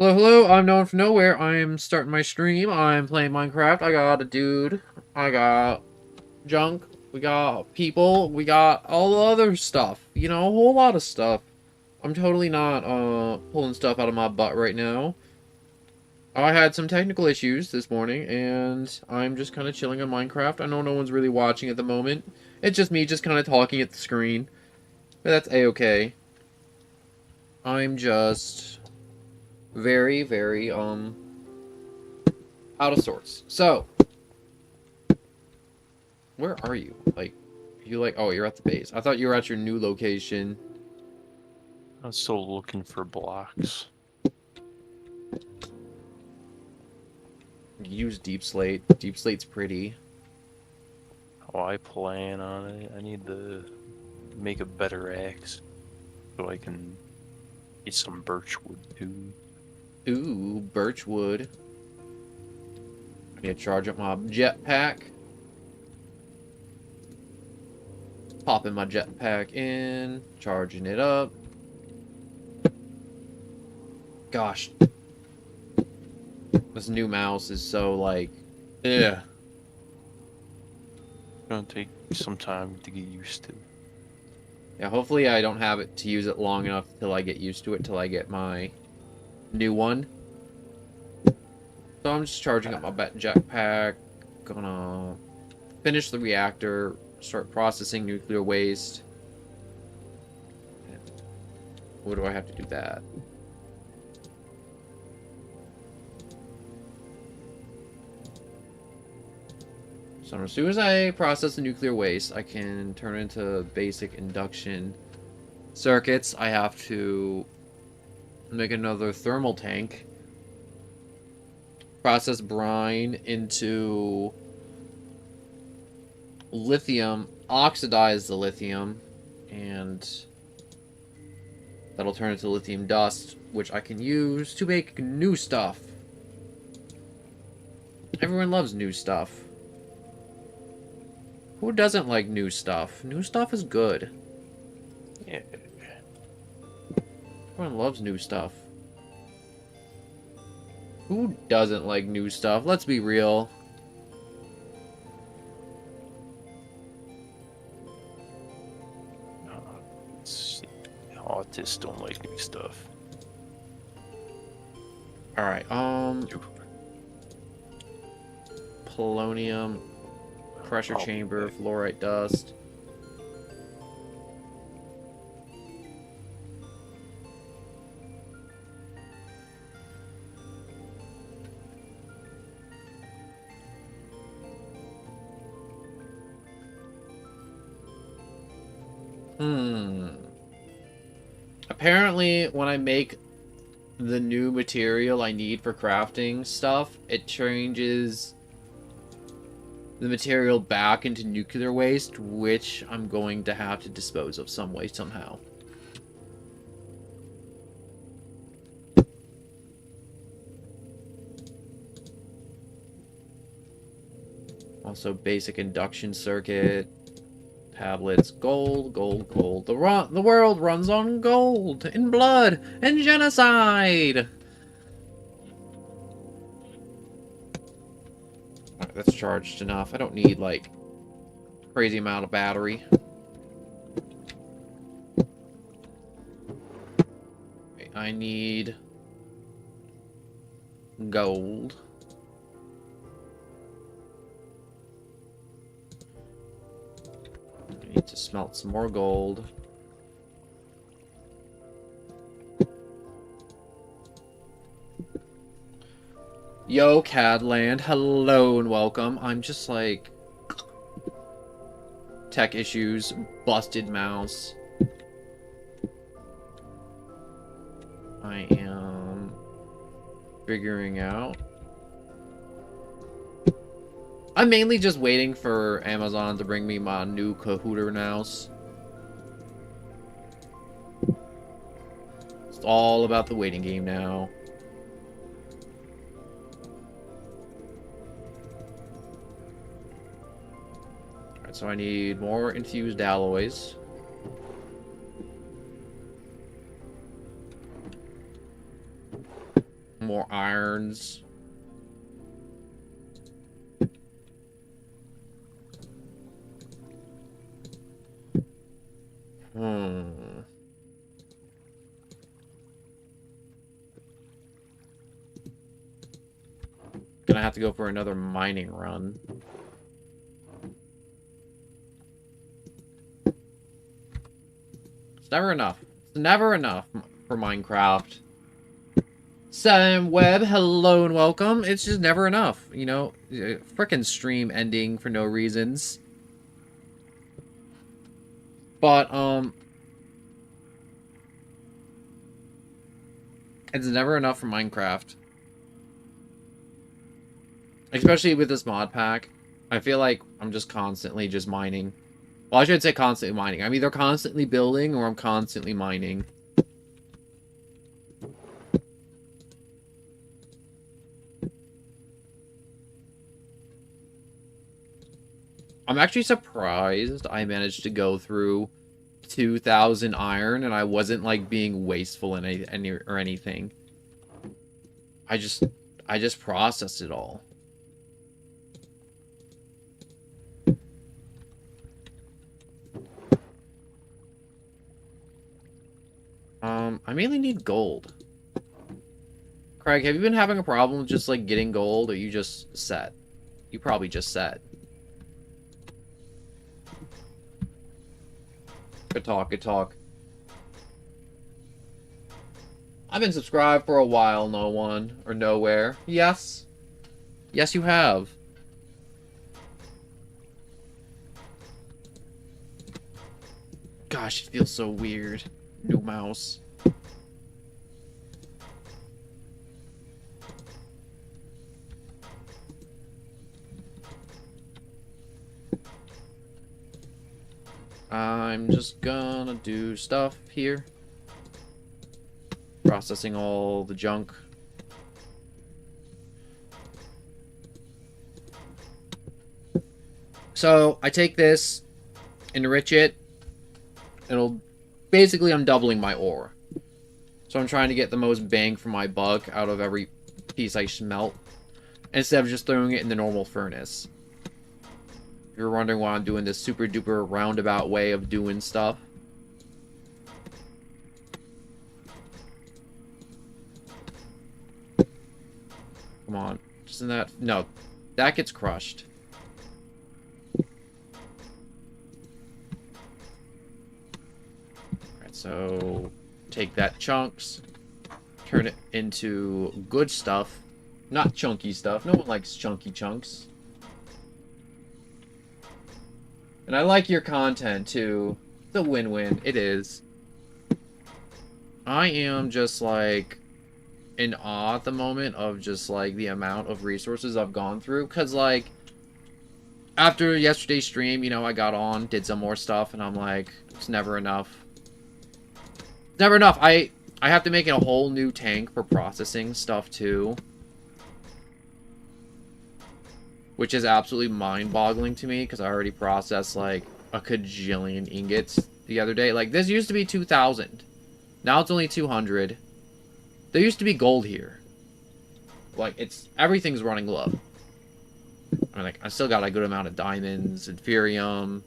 Hello, hello, I'm known from nowhere. I'm starting my stream. I'm playing Minecraft. I got a dude. I got junk. We got people. We got all the other stuff. You know, a whole lot of stuff. I'm totally not, pulling stuff out of my butt right now. I had some technical issues this morning, and I'm just kind of chilling on Minecraft. I know no one's really watching at the moment. It's just me just kind of talking at the screen. But that's a-okay. I'm just very, very, out of sorts. So, where are you? Like, you like, oh, you're at the base. I thought you were at your new location. I'm still looking for blocks. Use deep slate. Deep slate's pretty. Oh, I plan on it. I need to make a better axe so I can get some birch wood too. Ooh, birch wood. I need to charge up my jetpack. Popping my jetpack in. Charging it up. Gosh. This new mouse is so, like, yeah. It's gonna take some time to get used to. Yeah, hopefully I don't have it to use it long enough till I get used to it, till I get my new one. So I'm just charging up my jetpack. Gonna finish the reactor, start processing nuclear waste. What do I have to do that? So as soon as I process the nuclear waste, I can turn it into basic induction circuits. I have to make another thermal tank, process brine into lithium, oxidize the lithium, and that'll turn into lithium dust, which I can use to make new stuff. Everyone loves new stuff. Who doesn't like new stuff? New stuff is good. Yeah. Everyone loves new stuff. Who doesn't like new stuff? Let's be real. Autists don't like new stuff. Alright, polonium, pressure chamber, fluorite dust. Apparently, when I make the new material I need for crafting stuff, it changes the material back into nuclear waste, which I'm going to have to dispose of some way, somehow. Also, basic induction circuit. Tablets, gold, gold, gold. The world runs on gold, and blood, and genocide! Alright, that's charged enough. I don't need, like, crazy amount of battery. Okay, I need gold. I need to smelt some more gold. Yo, Cadland. Hello and welcome. I'm just like... tech issues, busted mouse. I am figuring out. I'm mainly just waiting for Amazon to bring me my new Kahooter mouse. It's all about the waiting game now. Alright, so I need more infused alloys. more irons. Hmm. Gonna have to go for another mining run. It's never enough. It's never enough for Minecraft. Sam Webb, hello and welcome. It's just never enough, you know? Frickin' stream ending for no reasons. But, it's never enough for Minecraft. Especially with this mod pack. I feel like I'm just constantly just mining. Well, I should say constantly mining. I'm either constantly building or I'm constantly mining. I'm actually surprised I managed to go through 2,000 iron and I wasn't like being wasteful in any or anything. I just processed it all. I mainly need gold. Craig, have you been having a problem with just like getting gold, or you just set? You probably just set. Good talk, good talk. I've been subscribed for a while, no one. Or nowhere. Yes. Yes, you have. Gosh, it feels so weird. New mouse. I'm just gonna do stuff here. Processing all the junk. So, I take this, enrich it. It'll... Basically, I'm doubling my ore. So I'm trying to get the most bang for my buck out of every piece I smelt, instead of just throwing it in the normal furnace. If you're wondering why I'm doing this super duper roundabout way of doing stuff. Come on. Isn't that... No. That gets crushed. Alright, so... Take that chunks. Turn it into good stuff. Not chunky stuff. No one likes chunky chunks. And I like your content, too. It's a win-win. It is. I am just, like... in awe at the moment of just, like, the amount of resources I've gone through. Because, like, after yesterday's stream, you know, I got on, did some more stuff, and I'm like, it's never enough. Never enough. I have to make a whole new tank for processing stuff, too. Which is absolutely mind-boggling to me, because I already processed, like, a kajillion ingots the other day. Like, this used to be 2,000. Now it's only 200. There used to be gold here. Like, it's... everything's running low. I mean, like, I still got a good amount of diamonds, inferium.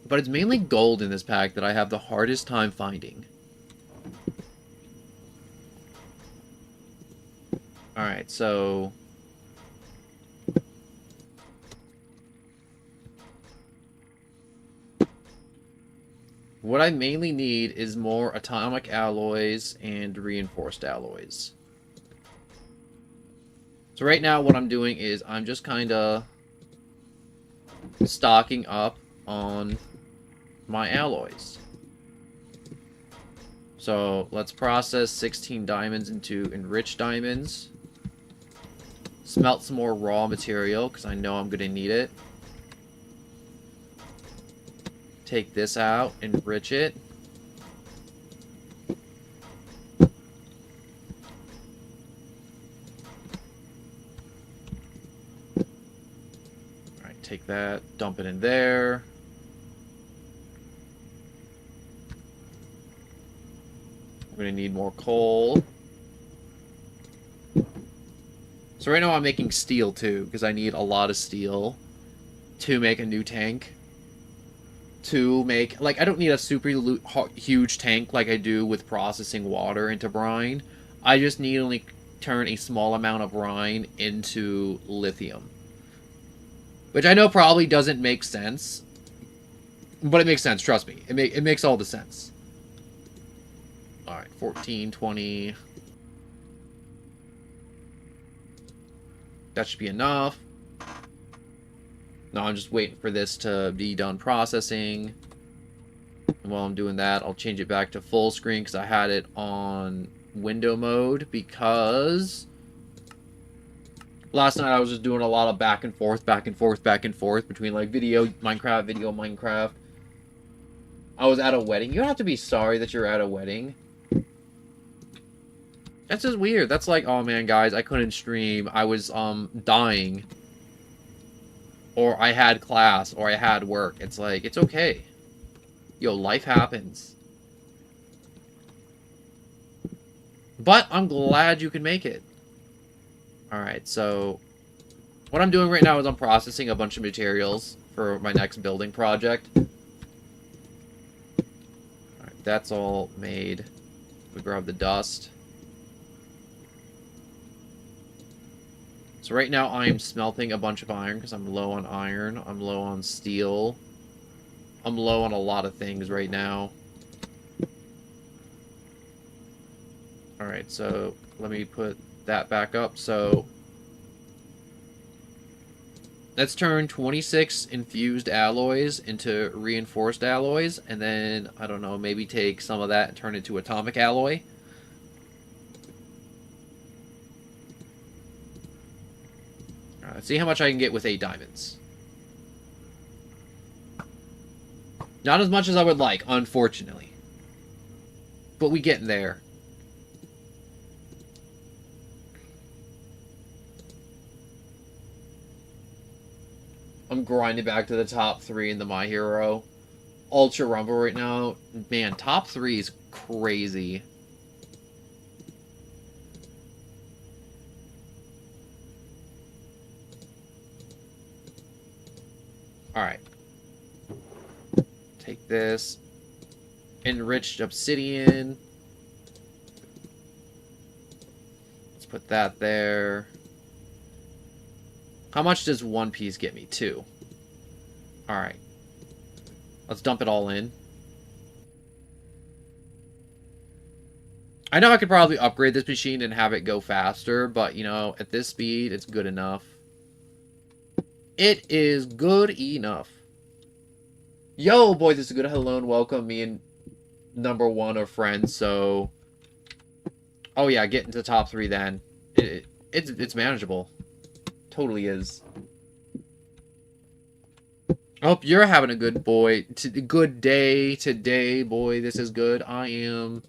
But it's mainly gold in this pack that I have the hardest time finding. Alright, so... what I mainly need is more atomic alloys and reinforced alloys. So right now what I'm doing is I'm just kind of stocking up on my alloys. So let's process 16 diamonds into enriched diamonds. Smelt some more raw material because I know I'm going to need it. Take this out, enrich it. Alright, take that, dump it in there. I'm going to need more coal. So right now I'm making steel too, because I need a lot of steel to make a new tank. To make, like, I don't need a super huge tank like I do with processing water into brine. I just need to only turn a small amount of brine into lithium. Which I know probably doesn't make sense. But it makes sense, trust me. It makes all the sense. Alright, 14, 20. That should be enough. Now I'm just waiting for this to be done processing. And while I'm doing that, I'll change it back to full screen because I had it on window mode because last night I was just doing a lot of back and forth between like video, Minecraft. I was at a wedding. You don't have to be sorry that you're at a wedding. That's just weird. That's like, oh man, guys, I couldn't stream. I was dying. Or I had class, or I had work. It's like, it's okay. Yo, life happens. But I'm glad you can make it. Alright, so what I'm doing right now is I'm processing a bunch of materials for my next building project. Alright, that's all made. We grab the dust. So right now I'm smelting a bunch of iron because I'm low on iron. I'm low on steel. I'm low on a lot of things right now. Alright, so let me put that back up. So let's turn 26 infused alloys into reinforced alloys. And then, I don't know, maybe take some of that and turn it to atomic alloy. Let's see how much I can get with 8 diamonds. Not as much as I would like, unfortunately. But we getting there. I'm grinding back to the top 3 in the My Hero. Ultra Rumble right now. Man, top 3 is crazy. Alright. Take this. Enriched obsidian. Let's put that there. How much does one piece get me? 2. Alright. Let's dump it all in. I know I could probably upgrade this machine and have it go faster, but, you know, at this speed, it's good enough. It is good enough. Yo, boy, this is good. Hello and welcome. Me and number 1 are friends, so... Oh, yeah, get into the top 3 then. It's manageable. Totally is. I hope you're having a good good day today, boy. This is good. I am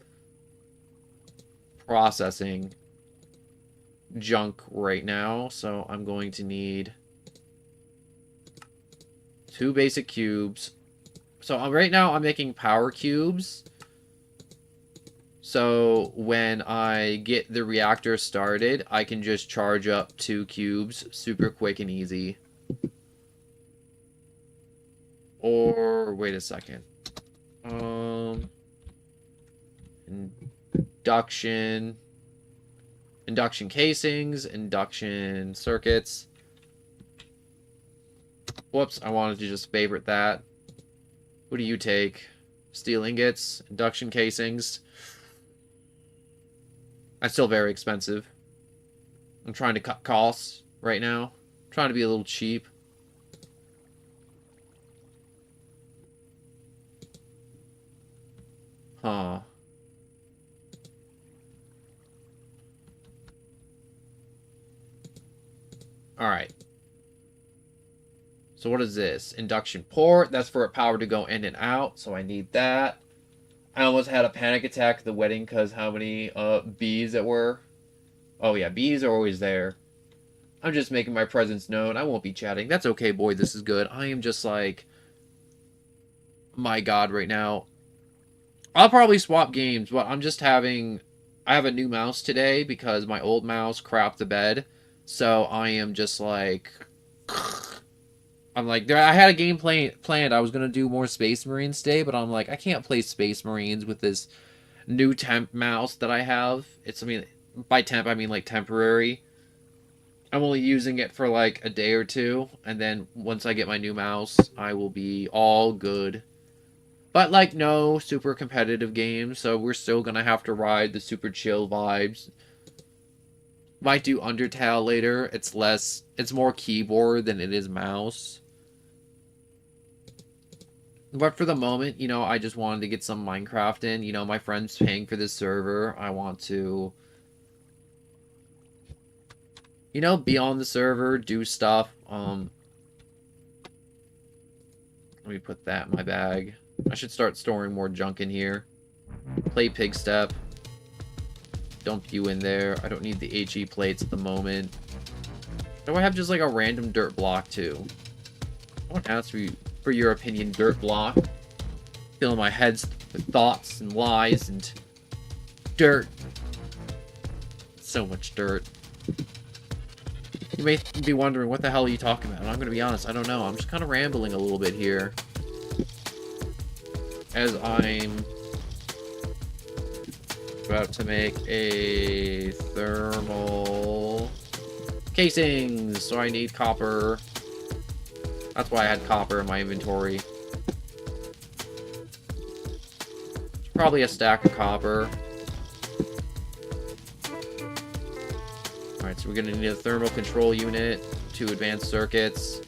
processing junk right now, so I'm going to need 2 basic cubes. So right now I'm making power cubes. So when I get the reactor started, I can just charge up 2 cubes super quick and easy. Or wait a second. Induction casings, induction circuits. Whoops, I wanted to just favorite that. What do you take? Steel ingots, induction casings. That's still very expensive. I'm trying to cut costs right now. I'm trying to be a little cheap. Huh. Alright. So what is this? Induction port. That's for power to go in and out. So I need that. I almost had a panic attack at the wedding because how many bees there were. Oh yeah, bees are always there. I'm just making my presence known. I won't be chatting. That's okay, boy. This is good. I am just like... My God, right now. I'll probably swap games, but I'm just having... I have a new mouse today because my old mouse crapped the bed. So I am just like, I'm like, I had a game planned. I was gonna do more Space Marines today, but I'm like, I can't play Space Marines with this new temp mouse that I have. It's, I mean, by temp I mean like temporary. I'm only using it for like a day or two, and then once I get my new mouse, I will be all good. But like no super competitive games, so we're still gonna have to ride the super chill vibes. Might do Undertale later. It's more keyboard than it is mouse. But for the moment, I just wanted to get some Minecraft in. My friend's paying for this server. I want to, be on the server, do stuff. Let me put that in my bag. I should start storing more junk in here. Play pig step. Dump you in there. I don't need the HE plates at the moment. Do I have just like a random dirt block too? I want to ask for your opinion, dirt block. Filling my head with thoughts and lies and dirt. So much dirt. You may be wondering, what the hell are you talking about? And I'm going to be honest, I don't know. I'm just kind of rambling a little bit here. As I'm about to make a thermal casings, so I need copper. That's why I had copper in my inventory. Probably a stack of copper. Alright, so we're gonna need a thermal control unit, 2 advanced circuits.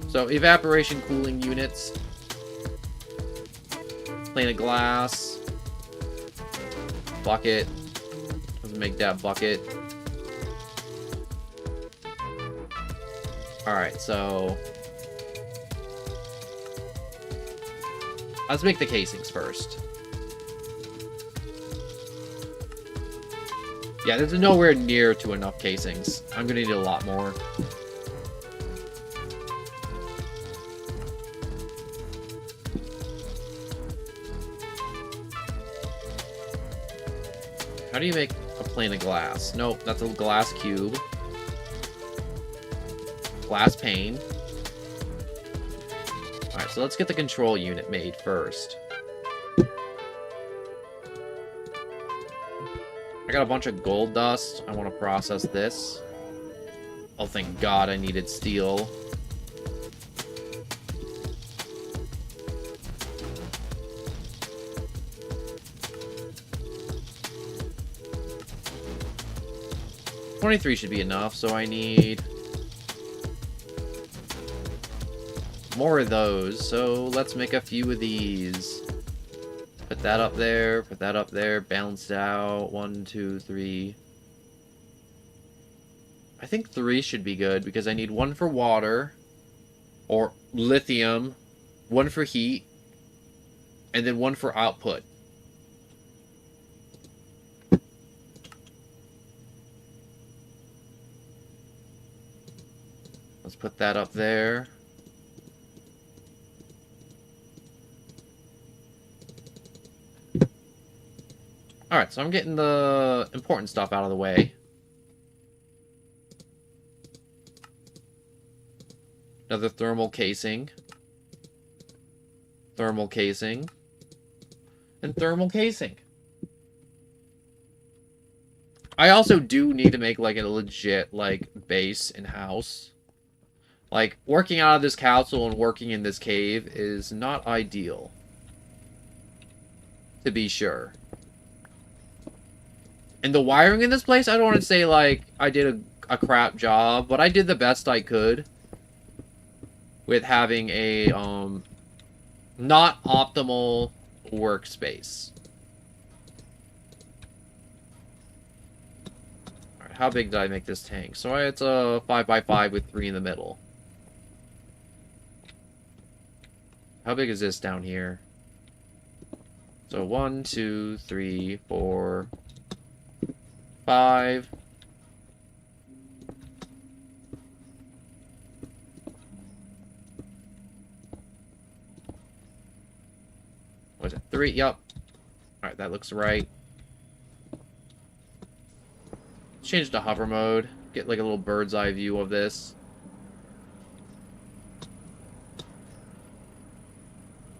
So, evaporation cooling units. Plane of glass. Bucket. Let's make that bucket. Alright, so let's make the casings first. Yeah, there's nowhere near to enough casings. I'm gonna need a lot more. How do you make a plane of glass? Nope, that's a glass cube. Glass pane. Alright, so let's get the control unit made first. I got a bunch of gold dust. I want to process this. Oh, thank God I needed steel. $23 should be enough, so I need more of those. So let's make a few of these. Put that up there, balanced out. 1, 2, 3. I think 3 should be good because I need 1 for water or lithium, 1 for heat, and then 1 for output. Let's put that up there. Alright, so I'm getting the important stuff out of the way. Another thermal casing. Thermal casing. And thermal casing. I also do need to make, like, a legit, like, base and house. Like, working out of this castle and working in this cave is not ideal. To be sure. And the wiring in this place, I don't want to say, like, I did a crap job, but I did the best I could with having a, not optimal workspace. Alright, how big did I make this tank? So it's a 5x5 with 3 in the middle. How big is this down here? So 1, 2, 3, 4... 5. What is it? 3? Yup. Alright, that looks right. change to hover mode. Get like a little bird's eye view of this.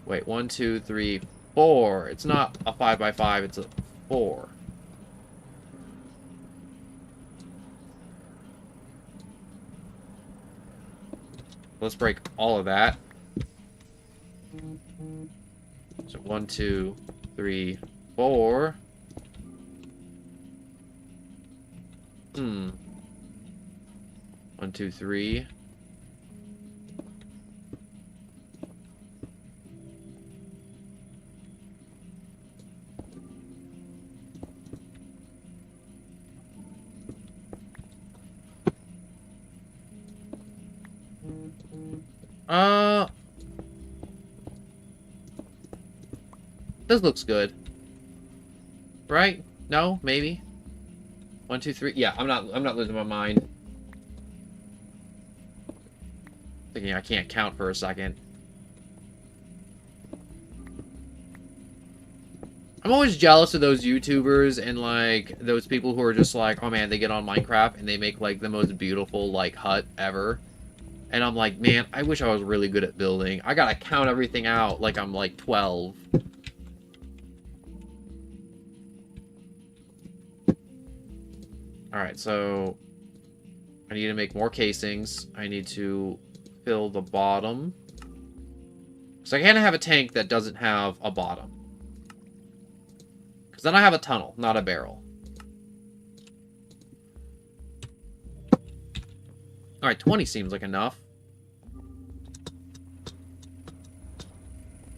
Wait, 1, 2, 3, 4. It's not a 5x5, it's a 4. Let's break all of that. So 1, 2, 3, 4. 1, 2, 3. This looks good. Right? No? Maybe? 1, 2, 3. Yeah, I'm not losing my mind. Thinking I can't count for a second. I'm always jealous of those YouTubers and, like, those people who are just like, oh man, they get on Minecraft and they make, like, the most beautiful, like, hut ever. And I'm like, man, I wish I was really good at building. I gotta count everything out like I'm, like, 12. Alright, so I need to make more casings. I need to fill the bottom. So I can't have a tank that doesn't have a bottom. Because then I have a tunnel, not a barrel. Alright, 20 seems like enough.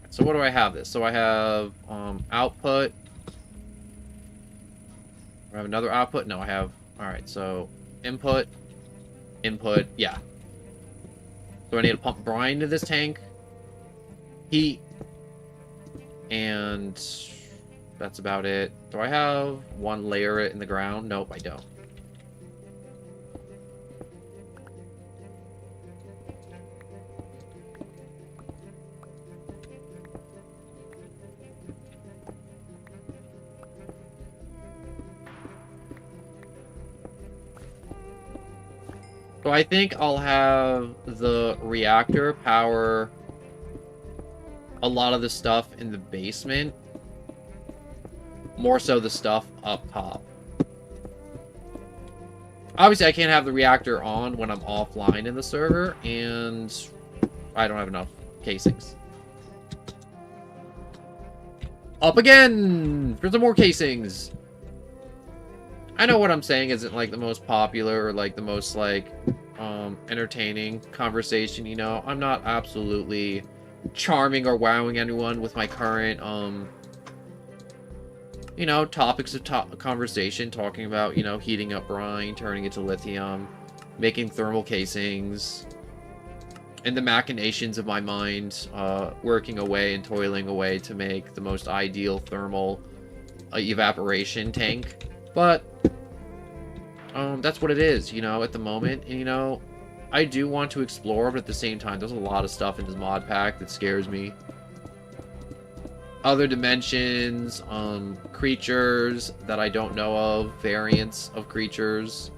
So what do I have this? So I have output. I have another output? No, I have... Alright, so input, input, yeah. So I need to pump brine into this tank. Heat. And that's about it. Do I have one layer it in the ground? Nope, I don't. So I think I'll have the reactor power a lot of the stuff in the basement. More so the stuff up top. Obviously, I can't have the reactor on when I'm offline in the server, and I don't have enough casings. Up again! For some more casings! I know what I'm saying isn't, like, the most popular or, like, the most, like, entertaining conversation, you know? I'm not absolutely charming or wowing anyone with my current, you know, topics of conversation, talking about, you know, heating up brine, turning it to lithium, making thermal casings, and the machinations of my mind, working away and toiling away to make the most ideal thermal evaporation tank. But that's what it is, you know, at the moment. And, you know, I do want to explore, but at the same time, there's a lot of stuff in this mod pack that scares me. Other dimensions, creatures that I don't know of, variants of creatures.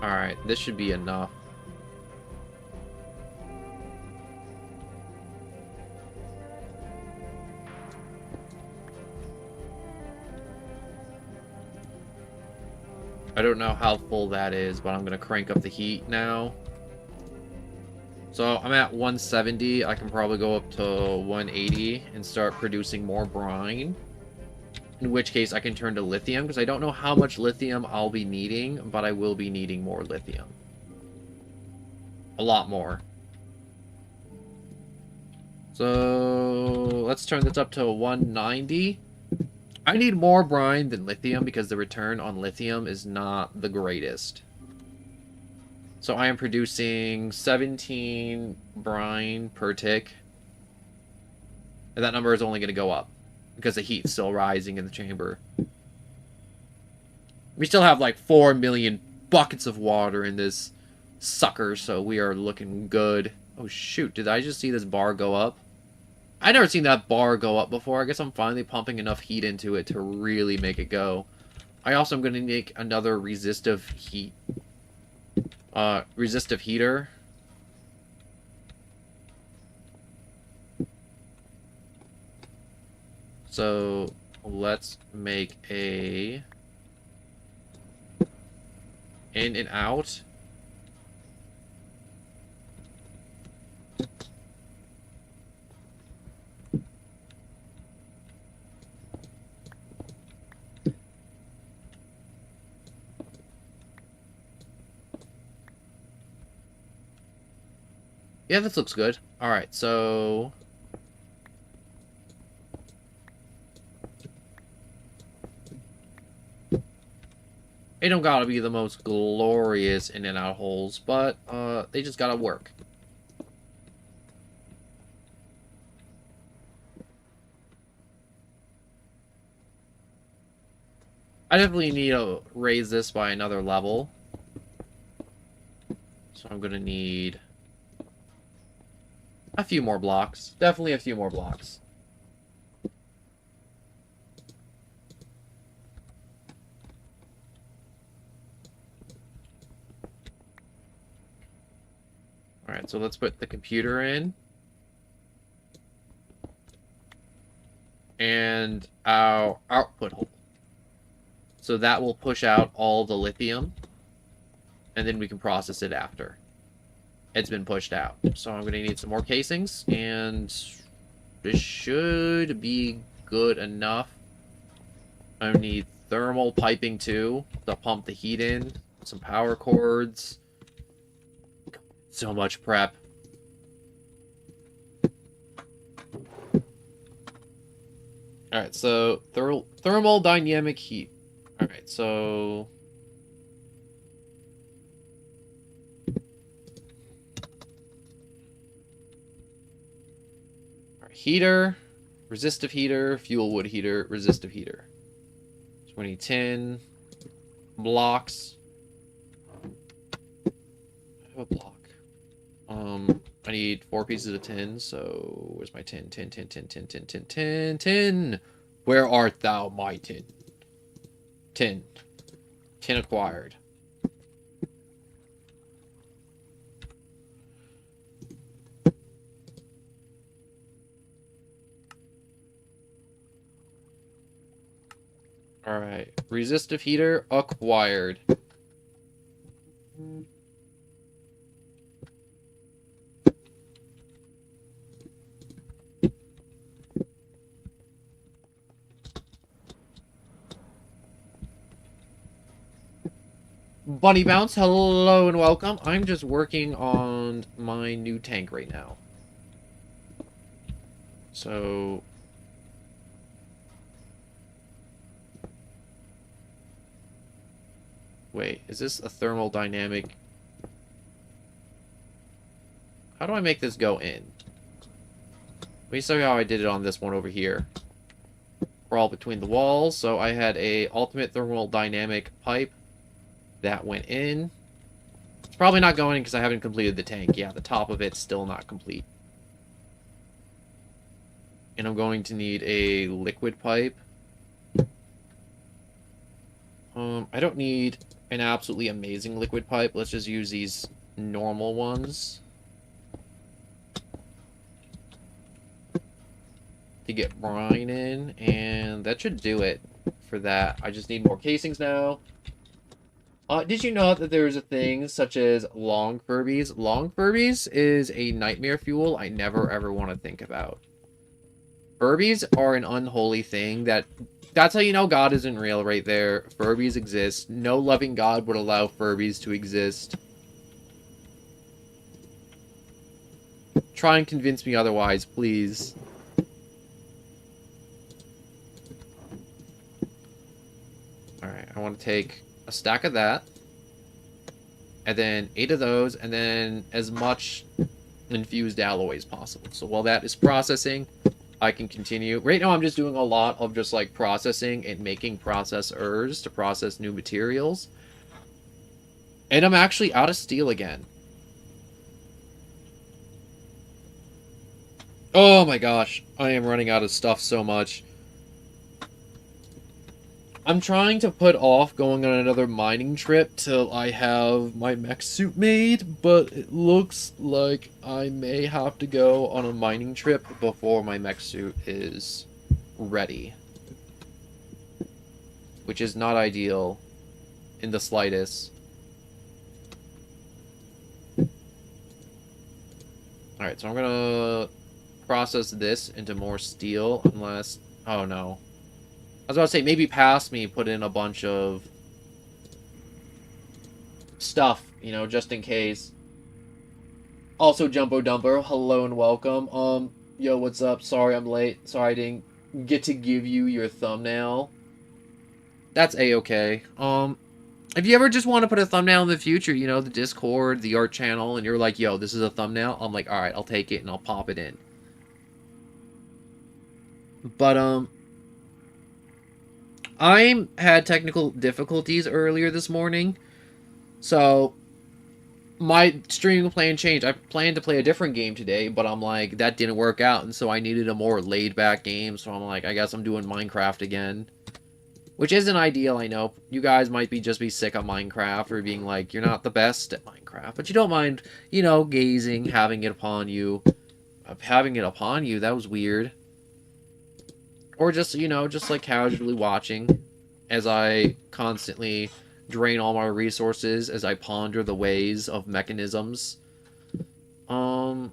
Alright, this should be enough. I don't know how full that is, but I'm going to crank up the heat now. So I'm at 170. I can probably go up to 180 and start producing more brine. In which case I can turn to lithium, because I don't know how much lithium I'll be needing, but I will be needing more lithium. A lot more. So let's turn this up to 190. I need more brine than lithium because the return on lithium is not the greatest. So I am producing 17 brine per tick. And that number is only going to go up because the heat's still rising in the chamber. We still have like 4 million buckets of water in this sucker, so we are looking good. Oh shoot, did I just see this bar go up? I never seen that bar go up before. I guess I'm finally pumping enough heat into it to really make it go. I also am going to make another resistive heater. So let's make a in and out. Yeah, this looks good. Alright, so... They don't gotta be the most glorious in and out holes, but they just gotta work. I definitely need to raise this by another level. So I'm gonna need a few more blocks. Definitely a few more blocks. Alright, so let's put the computer in. And our output hole. So that will push out all the lithium. And then we can process it after it's been pushed out. So I'm going to need some more casings. And this should be good enough. I need thermal piping too to pump the heat in. Some power cords. So much prep. Alright, so thermal dynamic heat. Alright, so... heater, resistive heater, fuel wood heater, resistive heater. 2010 blocks. I have a block. I need 4 pieces of tin, so where's my tin? Tin. Where art thou, my tin? Tin. Tin acquired. Alright. Resistive heater acquired. Bunny Bounce, hello and welcome. I'm just working on my new tank right now. So... wait, is this a thermodynamic? How do I make this go in? Let me show you how I did it on this one over here. Crawl between the walls. So I had a ultimate thermodynamic pipe that went in. It's probably not going in because I haven't completed the tank. Yeah, the top of it's still not complete. And I'm going to need a liquid pipe. I don't need an absolutely amazing liquid pipe. Let's just use these normal ones to get brine in, and that should do it for that. I just need more casings now. Did you know that there's a thing such as long Furbies? Long Furbies is a nightmare fuel I never ever want to think about. Furbies are an unholy thing that's how you know God isn't real right there. Furbies exist. No loving God would allow Furbies to exist. Try and convince me otherwise, please. Alright, I want to take a stack of that. And then 8 of those, and then as much infused alloy as possible. So while that is processing, I can continue. Right now I'm just doing a lot of just like processing and making processors to process new materials. And I'm actually out of steel again. Oh my gosh, I am running out of stuff so much. I'm trying to put off going on another mining trip till I have my mech suit made, but it looks like I may have to go on a mining trip before my mech suit is ready, which is not ideal in the slightest. Alright, so I'm gonna process this into more steel, unless... Oh no. I was about to say, maybe past me put in a bunch of stuff, you know, just in case. Also, Jumbo Dumper, hello and welcome. Yo, what's up? Sorry I'm late. Sorry I didn't get to give you your thumbnail. That's a-okay. If you ever just want to put a thumbnail in the future, you know, the Discord, the art channel, and you're like, yo, this is a thumbnail, I'm like, alright, I'll take it and I'll pop it in. But, I had technical difficulties earlier this morning, so my streaming plan changed. I planned to play a different game today, but I'm like, that didn't work out, and so I needed a more laid-back game, so I'm like, I guess I'm doing Minecraft again. Which isn't ideal, I know. You guys might just be sick of Minecraft, or being like, you're not the best at Minecraft, but you don't mind, you know, gazing, having it upon you. Having it upon you, that was weird. Or just, you know, just like casually watching as I constantly drain all my resources as I ponder the ways of mechanisms. How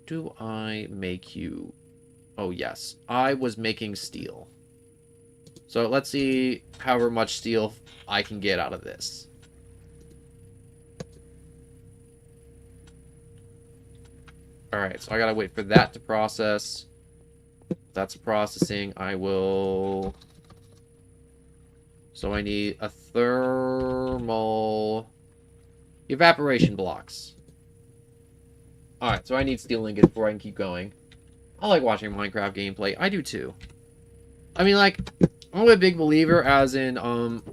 do I make you... Oh, yes. I was making steel. So let's see however much steel I can get out of this. Alright, so I gotta wait for that to process. That's processing. I will... So I need a thermal... Evaporation blocks. Alright, so I need steel ingots before I can keep going. I like watching Minecraft gameplay. I do too. I mean, like, I'm a big believer as in,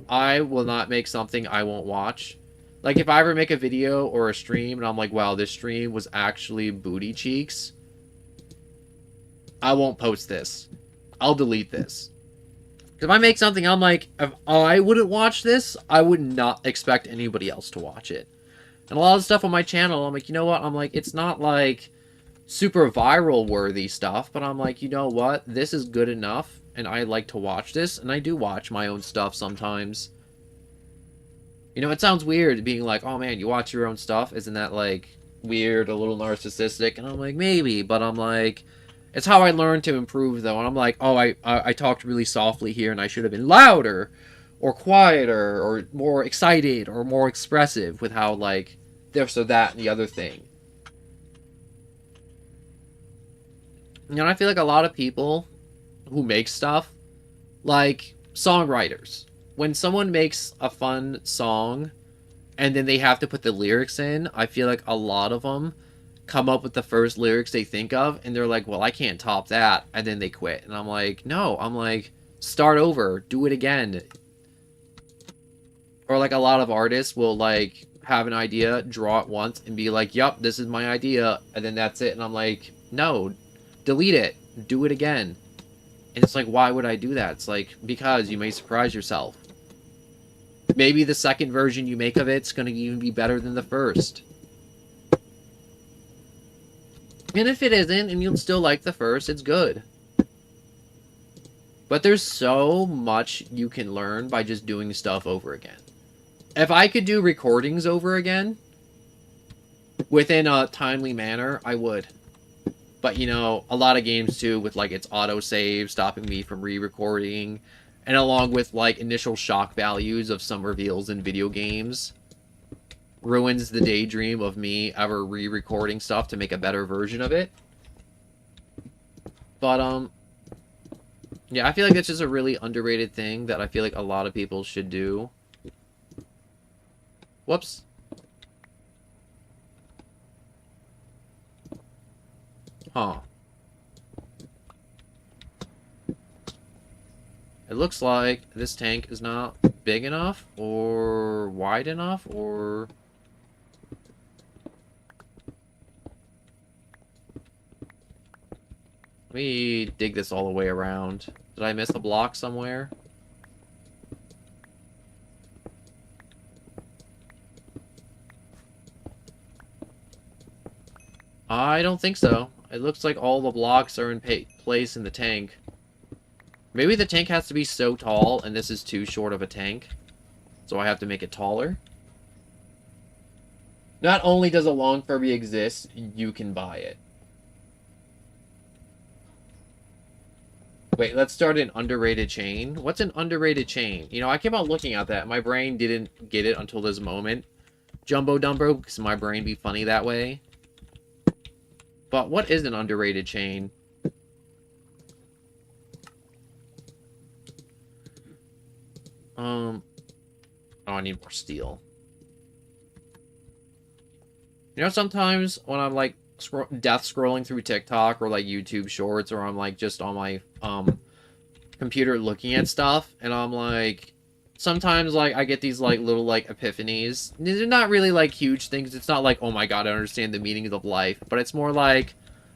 I will not make something I won't watch. Like, if I ever make a video or a stream and I'm like, wow, this stream was actually booty cheeks, I won't post this. I'll delete this. If I make something, I'm like, if I wouldn't watch this, I would not expect anybody else to watch it. And a lot of stuff on my channel, I'm like, you know what? I'm like, it's not like super viral worthy stuff, but I'm like, you know what? This is good enough, and I like to watch this, and I do watch my own stuff sometimes. You know, it sounds weird being like, oh man, you watch your own stuff? Isn't that like weird, a little narcissistic? And I'm like, maybe, but I'm like, it's how I learned to improve though. And I'm like, oh, I talked really softly here and I should have been louder or quieter or more excited or more expressive with how like this or that and the other thing. You know, I feel like a lot of people who make stuff, like songwriters, when someone makes a fun song and then they have to put the lyrics in, I feel like a lot of them come up with the first lyrics they think of and they're like, well, I can't top that, and then they quit. And I'm like, no, I'm like, start over, do it again. Or like a lot of artists will like have an idea, draw it once and be like, yup, this is my idea, and then that's it. And I'm like, no, delete it, do it again. And it's like, why would I do that? It's like, because you may surprise yourself. Maybe the second version you make of it's going to even be better than the first. And if it isn't, and you'll still like the first, it's good. But there's so much you can learn by just doing stuff over again. If I could do recordings over again, within a timely manner, I would. But, you know, a lot of games, too, with, like, its autosave, stopping me from re-recording, and along with, like, initial shock values of some reveals in video games, ruins the daydream of me ever re-recording stuff to make a better version of it. But, yeah, I feel like it's just a really underrated thing that I feel like a lot of people should do. Whoops. Huh. It looks like this tank is not big enough, or wide enough, or... Let me dig this all the way around. Did I miss a block somewhere? I don't think so. It looks like all the blocks are in place in the tank. Maybe the tank has to be so tall, and this is too short of a tank. So I have to make it taller. Not only does a long Furby exist, you can buy it. Wait, let's start an underrated chain. What's an underrated chain? You know, I came out looking at that. My brain didn't get it until this moment. Jumbo Dumbo, because my brain be funny that way. But what is an underrated chain? Oh, I need more steel. You know, sometimes when I'm like death scrolling through TikTok or like YouTube Shorts, or I'm like just on my computer looking at stuff, and I'm like, sometimes like I get these like little like epiphanies. They're not really like huge things. It's not like, oh my god, I understand the meaning of life, but it's more like,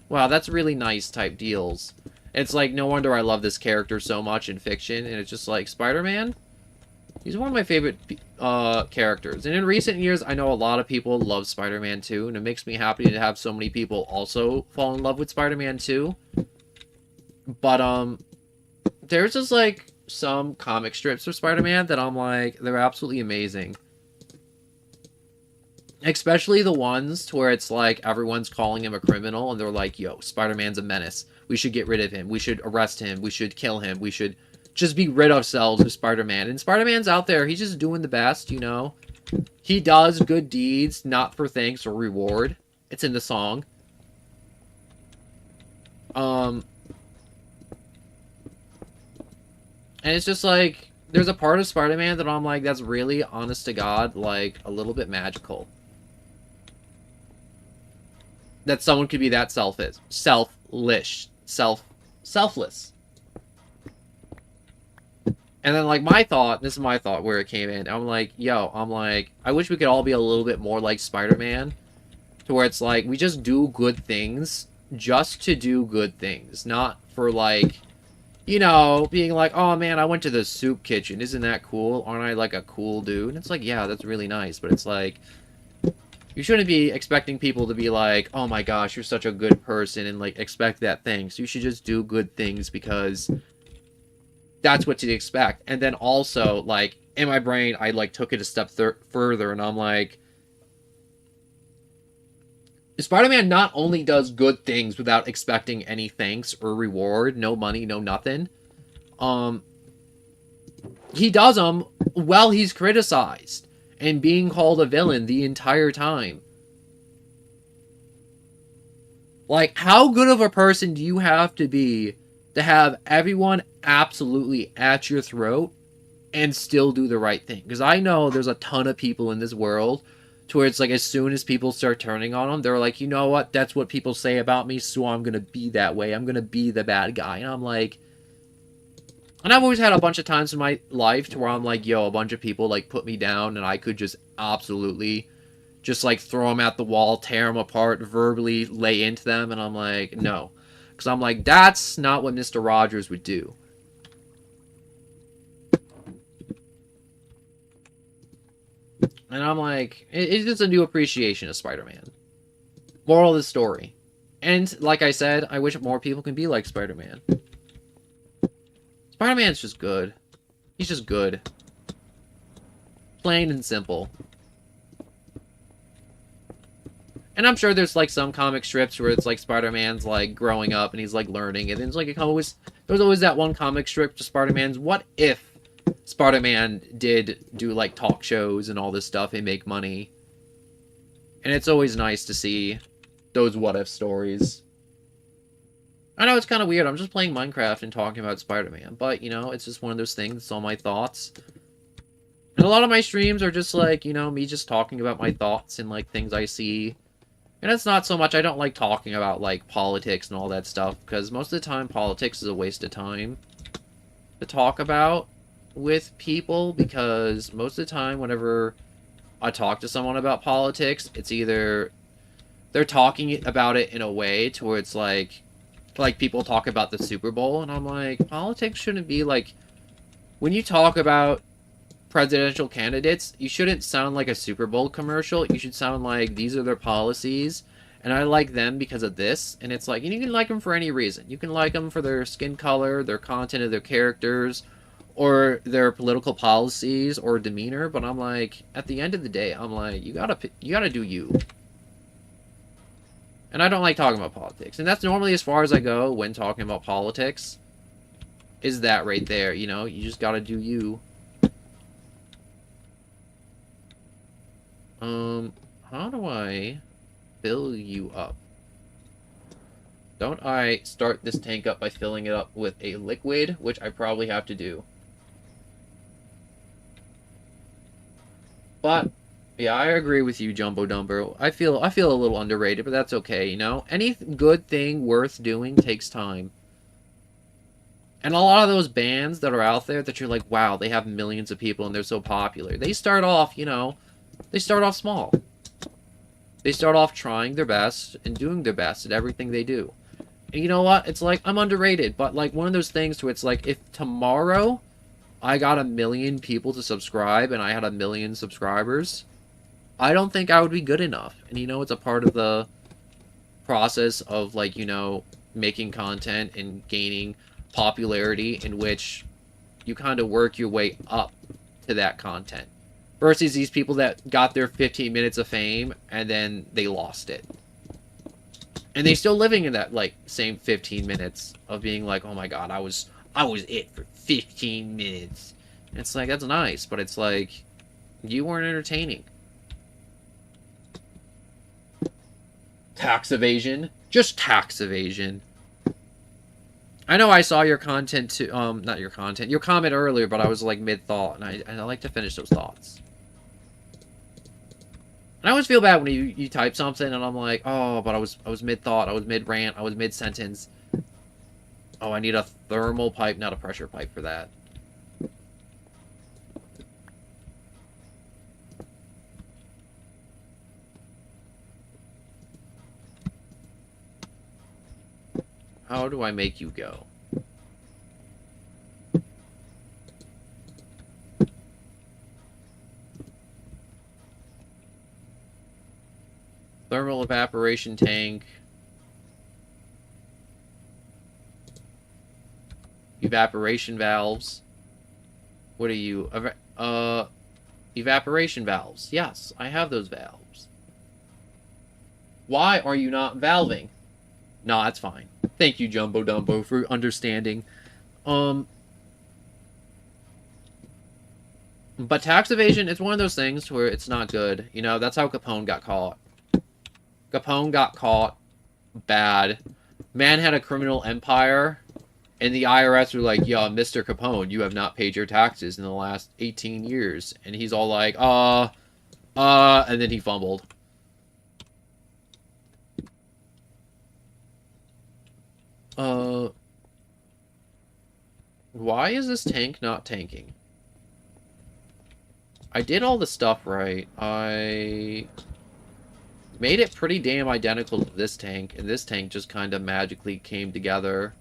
wow, that's really nice type deals. It's like, no wonder I love this character so much in fiction, and it's just like, Spider-Man? He's one of my favorite characters. And in recent years, I know a lot of people love Spider-Man 2, and it makes me happy to have so many people also fall in love with Spider-Man 2. But, there's just, like, some comic strips of Spider-Man that I'm like, they're absolutely amazing. Especially the ones to where it's like, everyone's calling him a criminal, and they're like, yo, Spider-Man's a menace. We should get rid of him. We should arrest him. We should kill him. We should just be rid of ourselves of Spider-Man. And Spider-Man's out there. He's just doing the best, you know? He does good deeds, not for thanks or reward. It's in the song. And it's just like, there's a part of Spider-Man that I'm like, that's really, honest to God, like, a little bit magical. That someone could be that selfless. Selfless. And then, like, my thought, this is my thought where it came in. I'm like, yo, I wish we could all be a little bit more like Spider-Man. To where it's like, we just do good things just to do good things. Not for, like, you know, being like, oh, man, I went to the soup kitchen. Isn't that cool? Aren't I, like, a cool dude? And it's like, yeah, that's really nice. But it's like, you shouldn't be expecting people to be like, oh, my gosh, you're such a good person. And, like, expect that thing. So you should just do good things because that's what to expect. And then also, like, in my brain, I, like, took it a step further, and I'm like, Spider-Man not only does good things without expecting any thanks or reward, no money, no nothing, he does them while he's criticized and being called a villain the entire time. Like, how good of a person do you have to have everyone absolutely at your throat and still do the right thing? Because I know there's a ton of people in this world to where it's like, as soon as people start turning on them, they're like, you know what? That's what people say about me, so I'm going to be that way. I'm going to be the bad guy. And I'm like, and I've always had a bunch of times in my life to where I'm like, yo, a bunch of people, like, put me down, and I could just absolutely just, like, throw them at the wall, tear them apart, verbally lay into them, and I'm like, no. Because I'm like, that's not what Mr. Rogers would do. And I'm like, it's just a new appreciation of Spider-Man. Moral of the story. And, like I said, I wish more people can be like Spider-Man. Spider-Man's just good. He's just good. Plain and simple. And I'm sure there's, like, some comic strips where it's, like, Spider-Man's, like, growing up and he's, like, learning. And then it's, like, there's always that one comic strip to Spider-Man's, what if Spider-Man did do, like, talk shows and all this stuff and make money? And it's always nice to see those what-if stories. I know it's kind of weird. I'm just playing Minecraft and talking about Spider-Man. But, you know, it's just one of those things. It's all my thoughts. And a lot of my streams are just, like, you know, me just talking about my thoughts and, like, things I see. And it's not so much, I don't like talking about, like, politics and all that stuff. Because most of the time, politics is a waste of time to talk about with people. Because most of the time, whenever I talk to someone about politics, it's either they're talking about it in a way to where it's like, like, people talk about the Super Bowl, and I'm like, politics shouldn't be, like, when you talk about presidential candidates, you shouldn't sound like a Super Bowl commercial. You should sound like, these are their policies, and I like them because of this. And it's like, and you can like them for any reason. You can like them for their skin color, their content of their characters, or their political policies or demeanor. But I'm like, at the end of the day, I'm like, you gotta do you. And I don't like talking about politics. And that's normally as far as I go when talking about politics. Is that right there, you know? You just gotta do you. How do I fill you up? Don't I start this tank up by filling it up with a liquid, which I probably have to do. But yeah, I agree with you, Jumbo Dumbo. I feel a little underrated, but that's okay, you know? Any good thing worth doing takes time. And a lot of those bands that are out there that you're like, wow, they have millions of people and they're so popular. They start off, you know, they start off small. They start off trying their best and doing their best at everything they do. And you know what? It's like, I'm underrated, but like one of those things where it's like, if tomorrow I got 1 million people to subscribe and I had 1 million subscribers, I don't think I would be good enough. And you know, it's a part of the process of, like, you know, making content and gaining popularity, in which you kind of work your way up to that content. Versus these people that got their 15 minutes of fame and then they lost it. And they still living in that, like, same 15 minutes of being like, oh my god, I was it for 15 minutes. And it's like, that's nice, but it's like, you weren't entertaining. Tax evasion. Just tax evasion. I know I saw your content too, not your content, your comment earlier, but I was like mid-thought, and I like to finish those thoughts. And I always feel bad when you type something and I'm like, oh, but I was mid-thought, I was mid-rant, I was mid-sentence. Oh, I need a thermal pipe, not a pressure pipe for that. How do I make you go? Thermal evaporation tank. Evaporation valves. What are you? Evaporation valves. Yes, I have those valves. Why are you not valving? No, that's fine. Thank you, Jumbo Dumbo, for understanding. But tax evasion, it's one of those things where it's not good. You know, that's how Capone got caught. Capone got caught bad. Man had a criminal empire, and the IRS were like, yo, Mr. Capone, you have not paid your taxes in the last 18 years. And he's all like, and then he fumbled. Why is this tank not tanking? I did all the stuff right. I made it pretty damn identical to this tank, and this tank just kind of magically came together.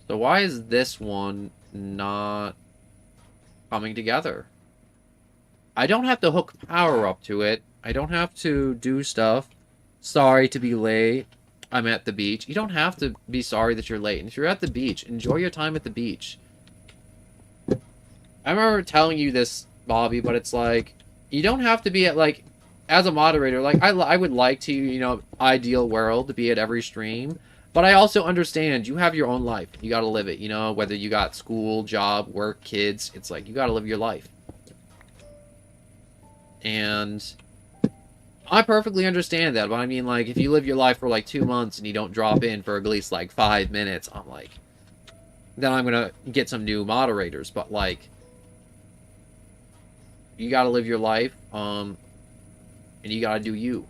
So why is this one not coming together? I don't have to hook power up to it. I don't have to do stuff. Sorry to be late. I'm at the beach. You don't have to be sorry that you're late. And if you're at the beach, enjoy your time at the beach. I remember telling you this, Bobby, but it's like, you don't have to be at, like, as a moderator, like, I would like to, you know, ideal world, to be at every stream. But I also understand you have your own life. You gotta live it, you know, whether you got school, job, work, kids. It's like, you gotta live your life. And I perfectly understand that, but I mean, like, if you live your life for, like, 2 months and you don't drop in for at least, like, 5 minutes, I'm like, then I'm gonna get some new moderators, but, like, you gotta live your life, and you gotta do you.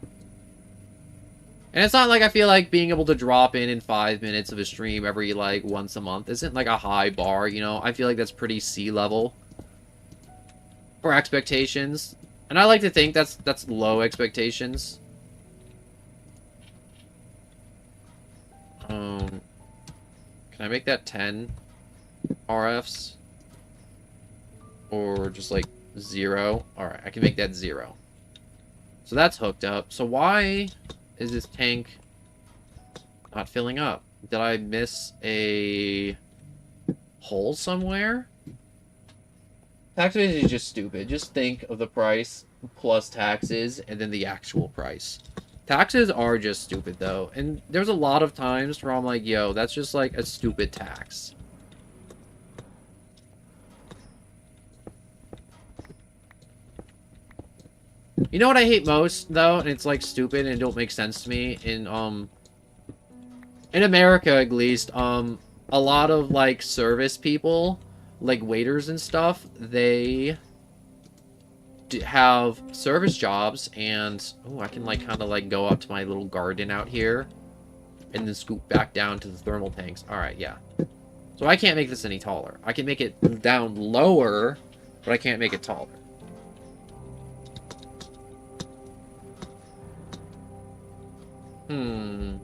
And it's not like I feel like being able to drop in 5 minutes of a stream every, like, once a month isn't, like, a high bar, you know? I feel like that's pretty C level for expectations. And I like to think that's low expectations. Um, can I make that 10 RFs? Or just like 0? Alright, I can make that 0. So that's hooked up. So why is this tank not filling up? Did I miss a hole somewhere? Taxes is just stupid. Just think of the price plus taxes and then the actual price. Taxes are just stupid though. And there's a lot of times where I'm like, yo, that's just like a stupid tax. You know what I hate most though, and it's like stupid and don't make sense to me in America at least, a lot of like service people, like waiters and stuff, they have service jobs, and oh, I can like kind of like go up to my little garden out here, and then scoop back down to the thermal tanks. All right, yeah. So I can't make this any taller. I can make it down lower, but I can't make it taller. Hmm.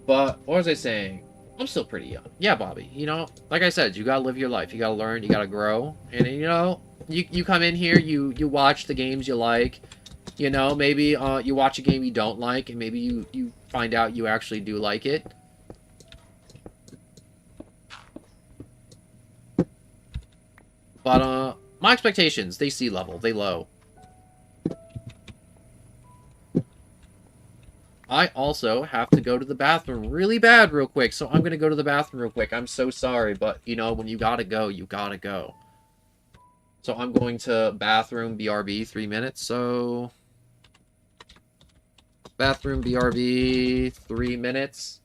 But what was I saying? I'm still pretty young. Yeah, Bobby. You know, like I said, you gotta live your life. You gotta learn. You gotta grow. And you know, you come in here. You watch the games you like. You know, maybe you watch a game you don't like, and maybe you find out you actually do like it. But my expectations, they sea level, they low. I also have to go to the bathroom really bad real quick, so I'm gonna go to the bathroom real quick. I'm so sorry, but you know, when you gotta go, you gotta go. So I'm going to bathroom BRB 3 minutes. So bathroom BRB 3 minutes.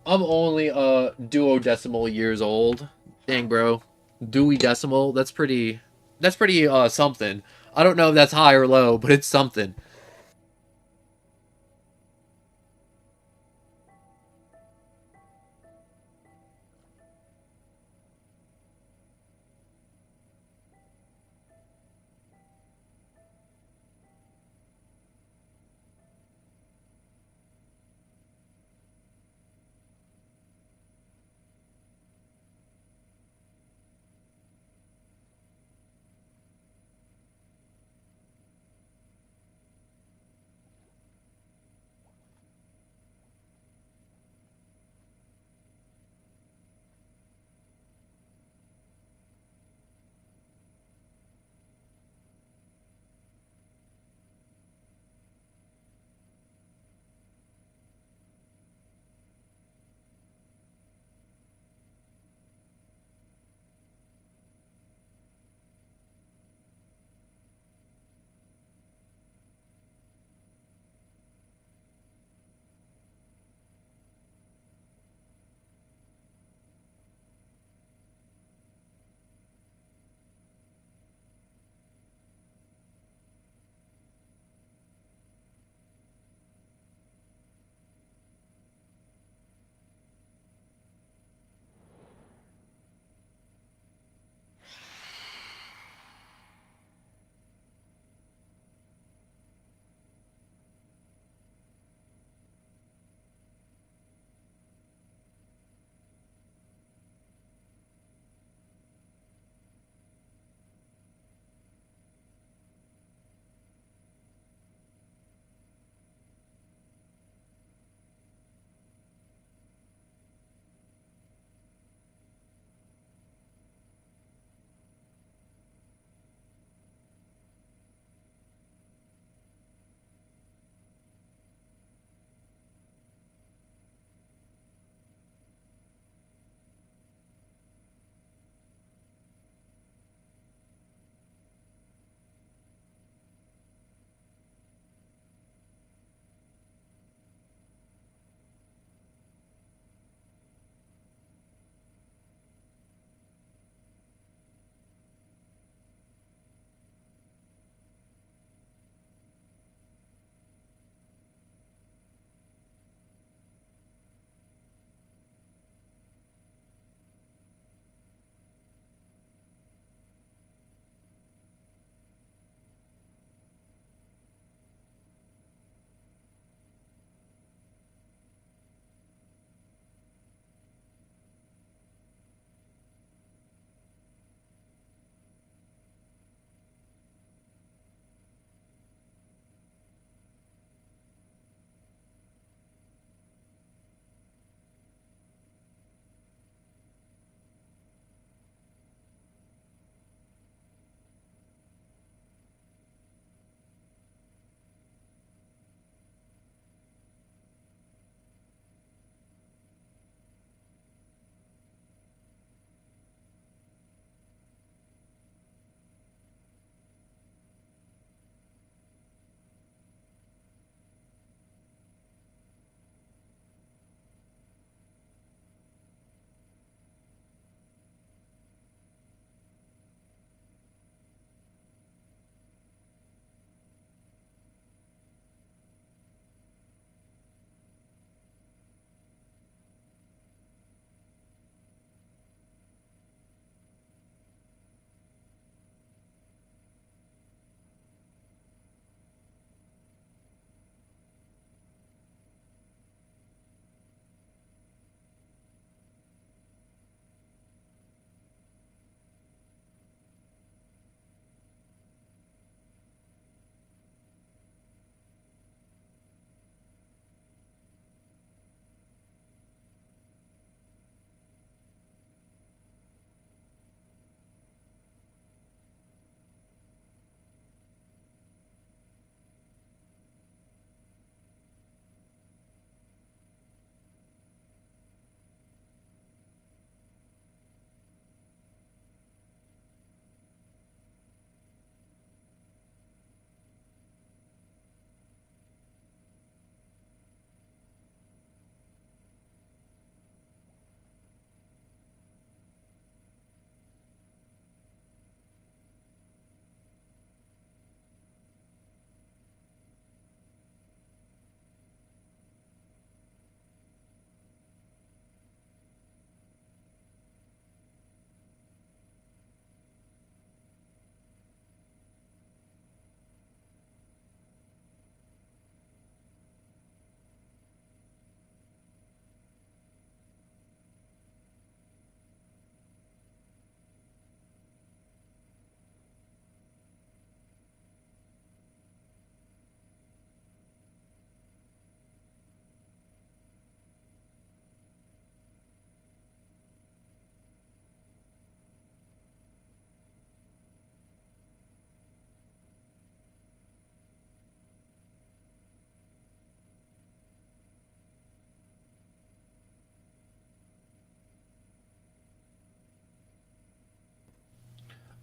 I'm only duodecimal years old. Dang, bro. Dewey decimal. That's pretty. That's pretty something. I don't know if that's high or low, but it's something.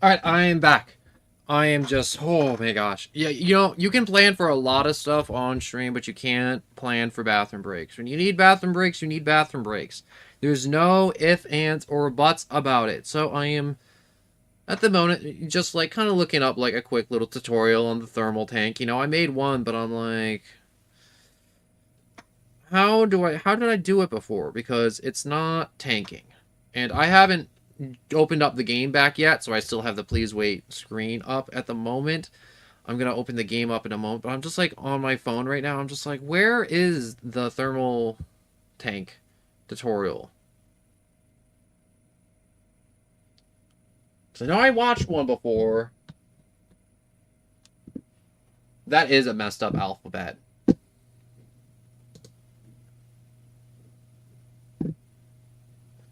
Alright, I am back. I am just, oh my gosh. Yeah, you know, you can plan for a lot of stuff on stream, but you can't plan for bathroom breaks. When you need bathroom breaks, you need bathroom breaks. There's no ifs, ands, or buts about it. So I am, at the moment, just like kind of looking up like a quick little tutorial on the thermal tank. You know, I made one, but I'm like, how did I do it before? Because it's not tanking. And I haven't opened up the game back yet, so I still have the please wait screen up at the moment. I'm gonna open the game up in a moment, but I'm just like on my phone right now. I'm just like, where is the thermal tank tutorial? So I know I watched one before. That is a messed up alphabet.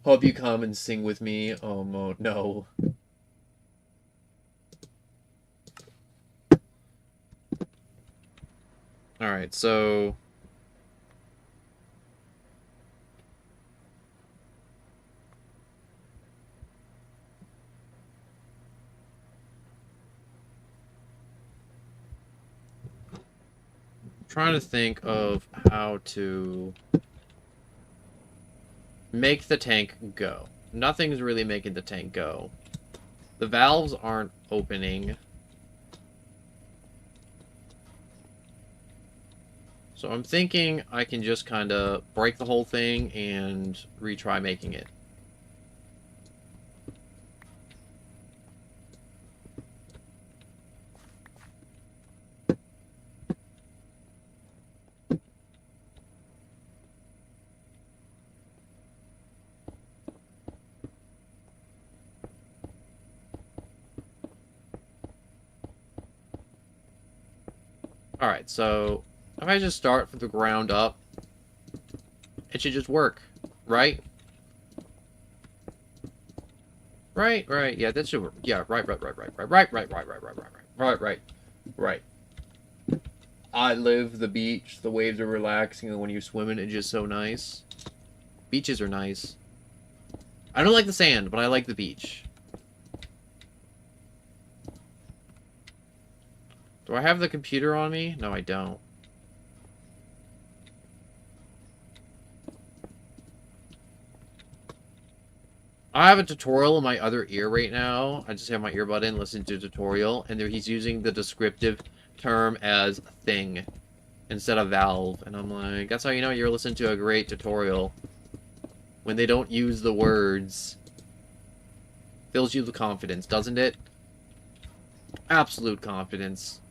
Hope you come and sing with me. Oh no. Alright, so trying to think of how to make the tank go. Nothing's really making the tank go. The valves aren't opening. So I'm thinking I can just kind of break the whole thing and retry making it. Alright, so if I just start from the ground up, it should just work, right? Right, yeah, that should work. Yeah, right. I live the beach, the waves are relaxing, and when you swim in it, it's just so nice. Beaches are nice. I don't like the sand, but I like the beach. Do I have the computer on me? No, I don't. I have a tutorial in my other ear right now. I just have my earbud in, listening to a tutorial, and there he's using the descriptive term as thing instead of valve. And I'm like, that's how you know you're listening to a great tutorial. When they don't use the words. Fills you with confidence, doesn't it? Absolute confidence.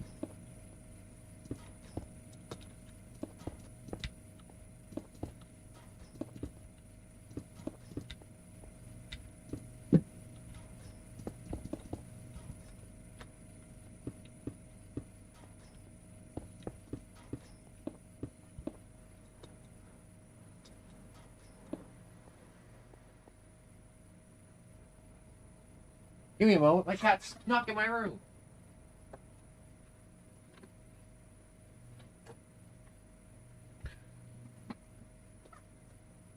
Give me a moment. My cat's not in my room.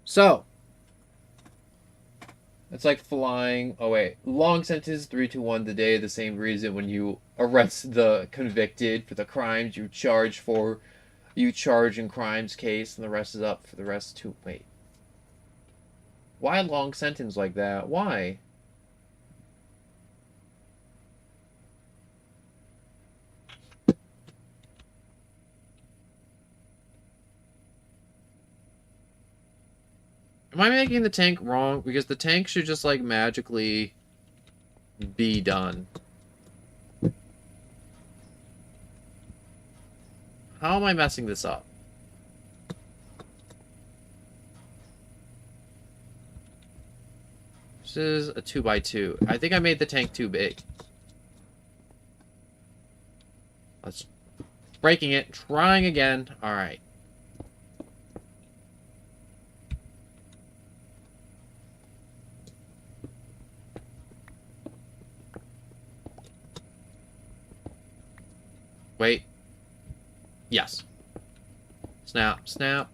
So, it's like flying. Oh wait, long sentence. 3, 2, 1. The day, the same reason when you arrest the convicted for the crimes you charge for. You charge in crimes case, and the rest is up for the rest to wait. Why long sentence like that? Why? Am I making the tank wrong? Because the tank should just, like, magically be done. How am I messing this up? This is a 2x2. I think I made the tank too big. Let's... Breaking it. Trying again. Alright. Wait. Yes. Snap, snap.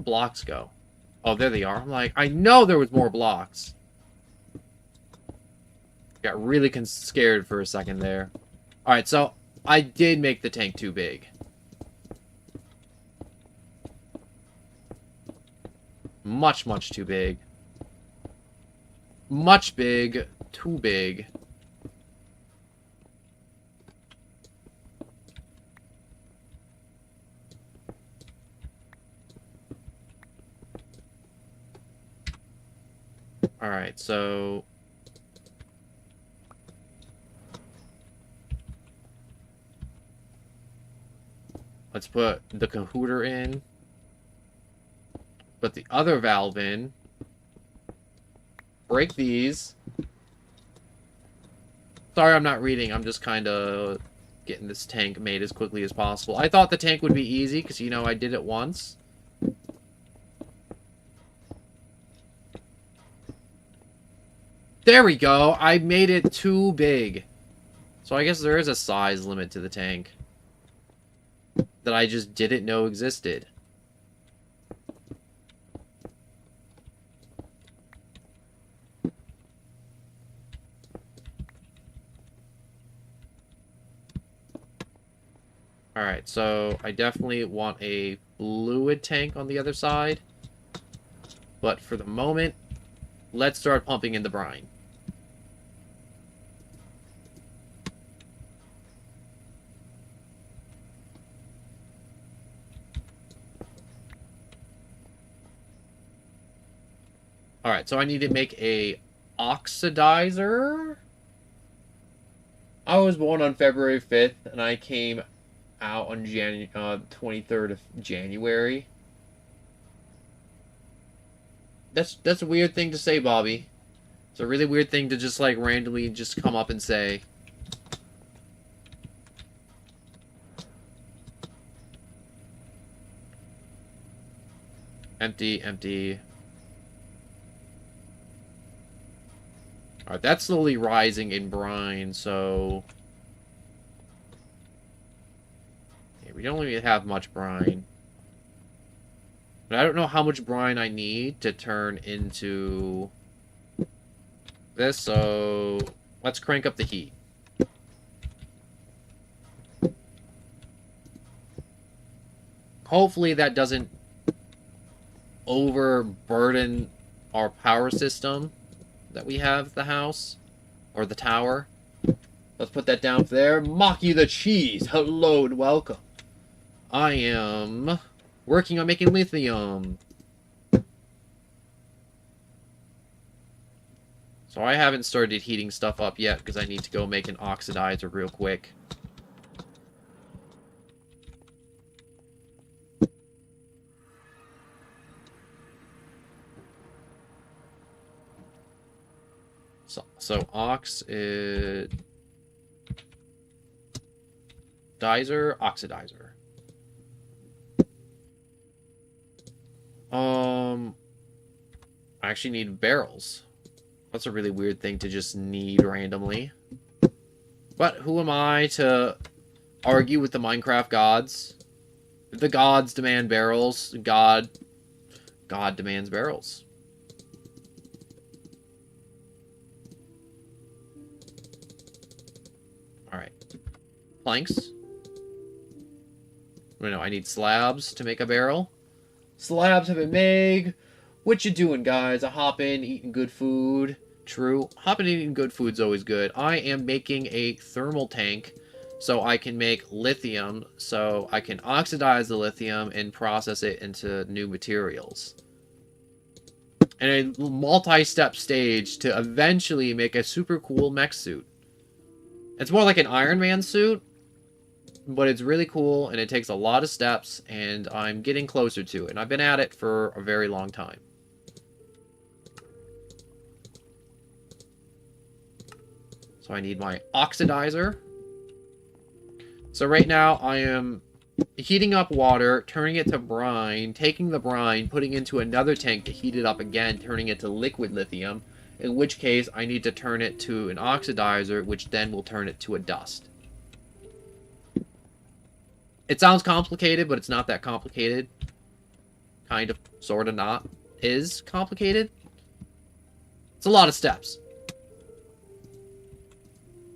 blocks go? Oh, there they are. I'm like, I know there was more blocks. Got really scared for a second there. Alright, so I did make the tank too big. Much, much too big. Much big. Too big. Alright, so... let's put the Kahooter in. Put the other valve in. Break these. Sorry I'm not reading. I'm just kind of getting this tank made as quickly as possible. I thought the tank would be easy because, you know, I did it once. There we go. I made it too big. So I guess there is a size limit to the tank that I just didn't know existed. Alright, so I definitely want a fluid tank on the other side. But for the moment, let's start pumping in the brine. Alright, so I need to make a oxidizer. I was born on February 5th, and I came out on 23rd of January. That's a weird thing to say, Bobby. It's a really weird thing to just, like, randomly just come up and say. Empty, empty. Alright, that's slowly rising in brine, so... yeah, we don't really have much brine. But I don't know how much brine I need to turn into this, so let's crank up the heat. Hopefully that doesn't overburden our power system that we have at the house, or the tower. Let's put that down there. Maki the cheese, hello and welcome. I am working on making lithium. So I haven't started heating stuff up yet because I need to go make an oxidizer real quick. So ox is oxidizer. I actually need barrels. That's a really weird thing to just need randomly. But who am I to argue with the Minecraft gods? If the gods demand barrels, God demands barrels. Alright. Planks. Wait, no, I need slabs to make a barrel. Slabs have been made. What you doing, guys? I hop in, eating good food. True. Hopping in, eating good food's always good. I am making a thermal tank so I can make lithium, so I can oxidize the lithium and process it into new materials. And a multi-step stage to eventually make a super cool mech suit. It's more like an Iron Man suit, but it's really cool, and it takes a lot of steps, and I'm getting closer to it. And I've been at it for a very long time. So I need my oxidizer. So right now, I am heating up water, turning it to brine, taking the brine, putting it into another tank to heat it up again, turning it to liquid lithium, in which case I need to turn it to an oxidizer, which then will turn it to a dust. It sounds complicated, but it's not that complicated. kind of, sort of not, is complicated. It's a lot of steps.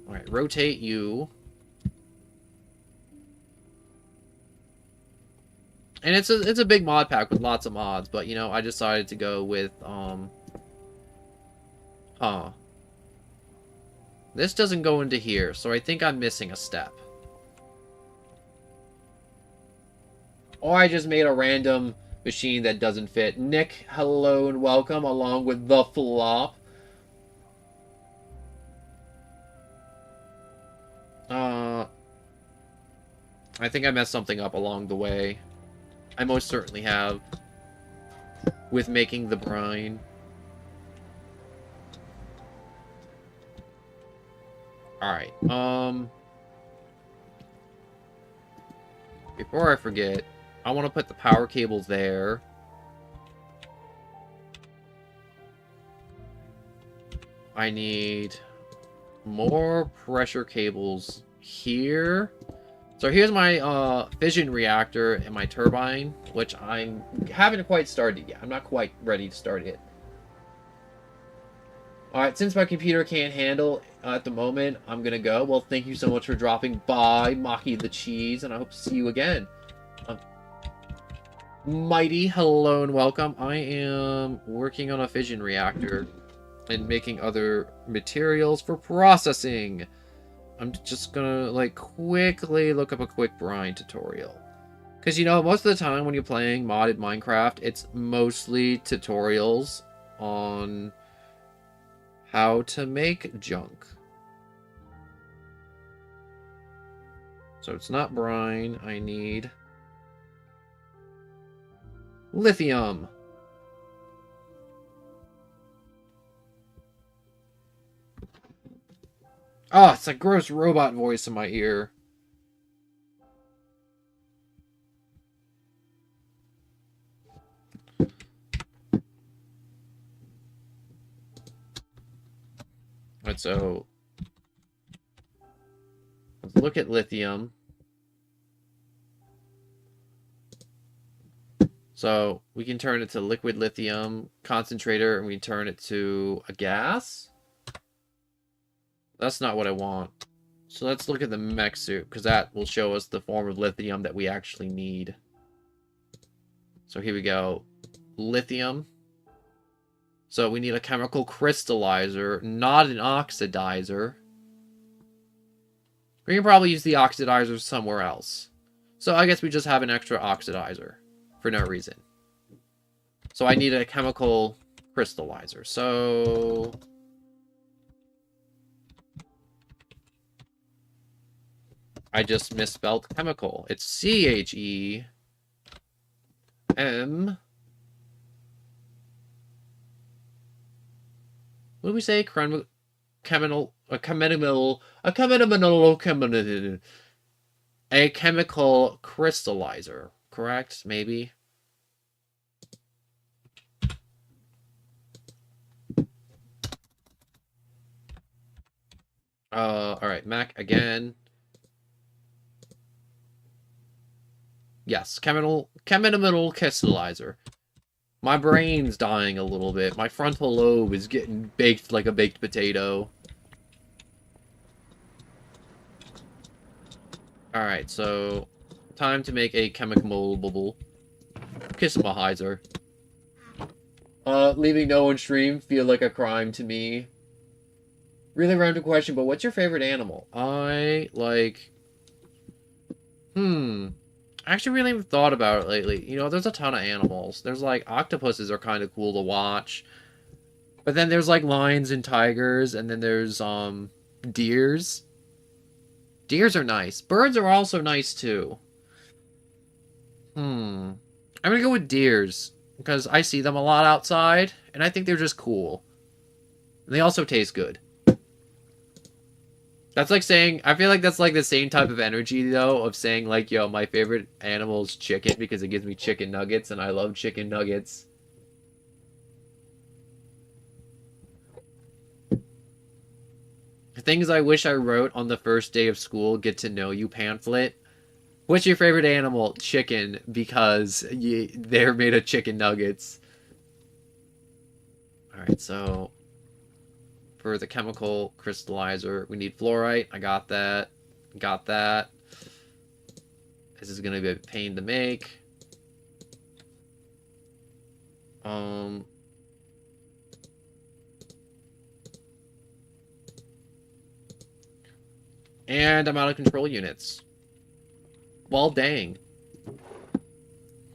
Alright, rotate you. And it's a big mod pack with lots of mods, but, you know, I decided to go with, This doesn't go into here, so I think I'm missing a step. Or I just made a random machine that doesn't fit. Nick, hello and welcome, along with the flop. I think I messed something up along the way. I most certainly have. With making the brine. Alright, before I forget, I want to put the power cables there. I need more pressure cables here. So here's my fission reactor and my turbine, which I haven't quite started yet. I'm not quite ready to start it. Alright, since my computer can't handle at the moment, I'm gonna go. Well, thank you so much for dropping by, Maki the Cheese, and I hope to see you again. Mighty, hello and welcome. I am working on a fission reactor and making other materials for processing. I'm just gonna, like, quickly look up a quick brine tutorial. Because, you know, most of the time when you're playing modded Minecraft, it's mostly tutorials on how to make junk. So it's not brine. I need lithium. Oh, it's a gross robot voice in my ear. Alright, so let's look at lithium. So we can turn it to liquid lithium concentrator, and we can turn it to a gas. That's not what I want. So let's look at the mech suit, because that will show us the form of lithium that we actually need. So here we go. Lithium. So we need a chemical crystallizer, not an oxidizer. We can probably use the oxidizer somewhere else. So I guess we just have an extra oxidizer for no reason. So I need a chemical crystallizer. So I just misspelled chemical. It's C-H-E-M. What do we say? Chemical crystallizer. Correct? Maybe. Alright, Mac again. Yes, chemical crystallizer. My brain's dying a little bit. My frontal lobe is getting baked like a baked potato. Alright, so time to make a chemical crystallizer. Leaving no one stream feel like a crime to me. Really random question, but what's your favorite animal? I like... I actually really haven't thought about it lately. You know, there's a ton of animals. There's, like, octopuses are kind of cool to watch. But then there's, like, lions and tigers. And then there's, deers. Deers are nice. Birds are also nice, too. I'm gonna go with deers. Because I see them a lot outside. And I think they're just cool. And they also taste good. That's like saying, I feel like that's like the same type of energy, though, of saying, like, yo, my favorite animal is chicken because it gives me chicken nuggets, and I love chicken nuggets. Things I wish I wrote on the first day of school, get to know you pamphlet. What's your favorite animal? Chicken, because they're made of chicken nuggets. Alright, so for the chemical crystallizer, we need fluorite. I got that. Got that. This is going to be a pain to make. And I'm out of control units. Well, dang.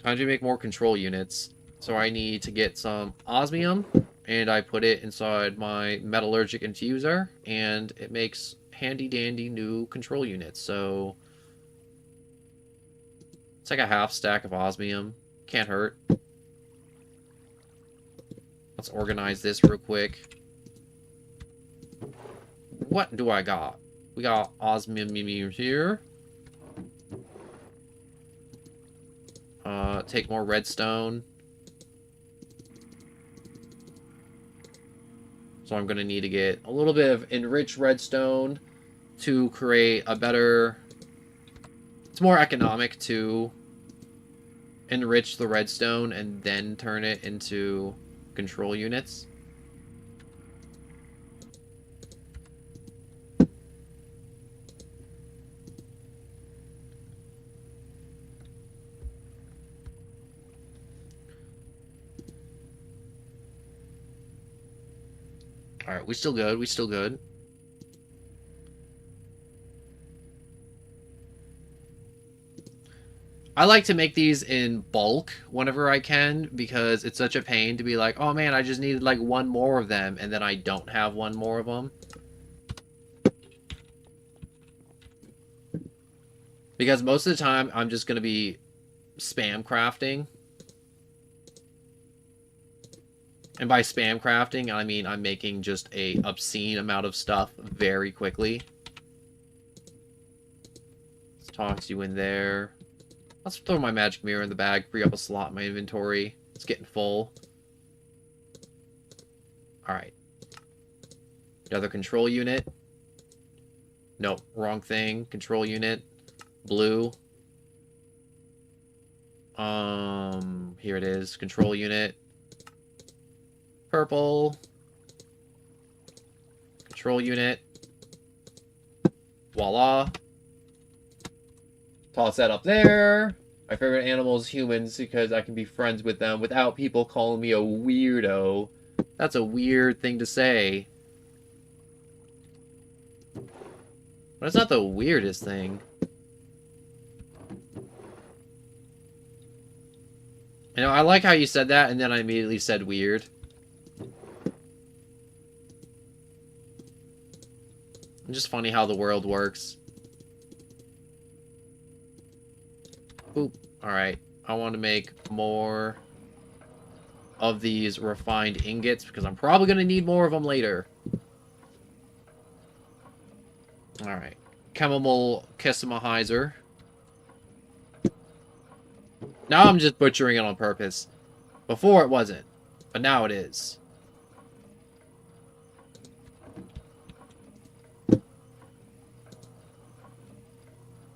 Time to make more control units. So I need to get some osmium, and I put it inside my metallurgic infuser, and it makes handy-dandy new control units. So it's like a half stack of osmium. Can't hurt. Let's organize this real quick. What do I got? We got osmium here. Take more redstone. So I'm going to need to get a little bit of enriched redstone to create a better... It's more economic to enrich the redstone and then turn it into control units. Alright, we still good. We still good. I like to make these in bulk whenever I can, because it's such a pain to be like, oh man, I just needed like one more of them, and then I don't have one more of them. Because most of the time, I'm just going to be spam crafting. And by spam crafting, I mean I'm making just a obscene amount of stuff very quickly. Let's toss you in there. Let's throw my magic mirror in the bag, free up a slot in my inventory. It's getting full. Alright. Another control unit. Nope, wrong thing. Control unit. Blue. Here it is. Control unit. Purple. Control unit. Voila. Toss that up there. My favorite animal is humans because I can be friends with them without people calling me a weirdo. That's a weird thing to say. But it's not the weirdest thing. You know, I like how you said that, and then I immediately said weird. It's just funny how the world works. Oop. Alright. I want to make more of these refined ingots, because I'm probably going to need more of them later. Alright. Chemical Kissimizer. Now I'm just butchering it on purpose. Before it wasn't, but now it is.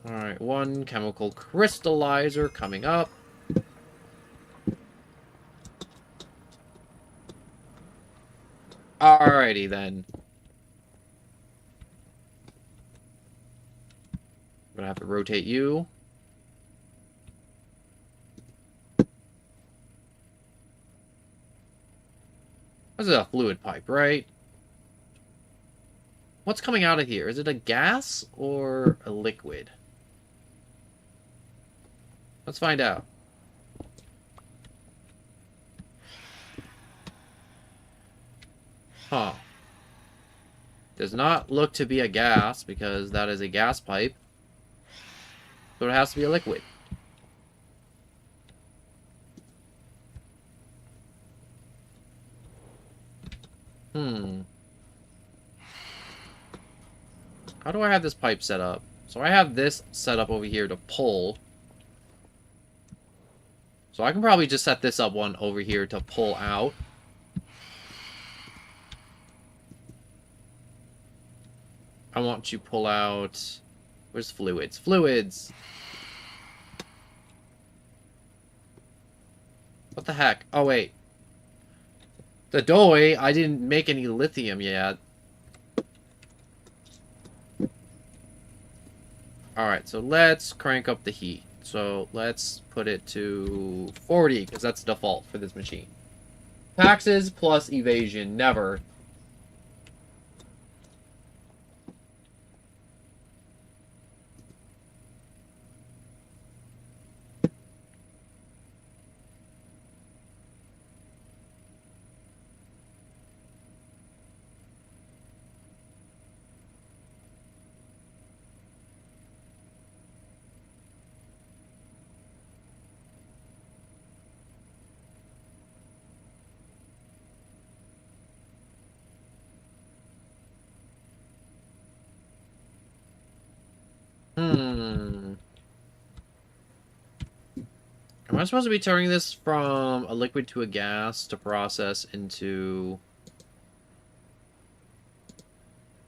Alright, one chemical crystallizer coming up. Alrighty then. I'm gonna have to rotate you. This is a fluid pipe, right? What's coming out of here? Is it a gas or a liquid? Let's find out. Huh. Does not look to be a gas, because that is a gas pipe. So it has to be a liquid. How do I have this pipe set up? So I have this set up over here to pull. So I can probably just set this up one over here to pull out. I want to pull out... Where's fluids? Fluids! the heck? Oh, wait. The doi, I didn't make any lithium yet. Alright, so let's crank up the heat. So let's put it to 40, because that's default for this machine. Taxes plus evasion, never. Am I supposed to be turning this from a liquid to a gas to process into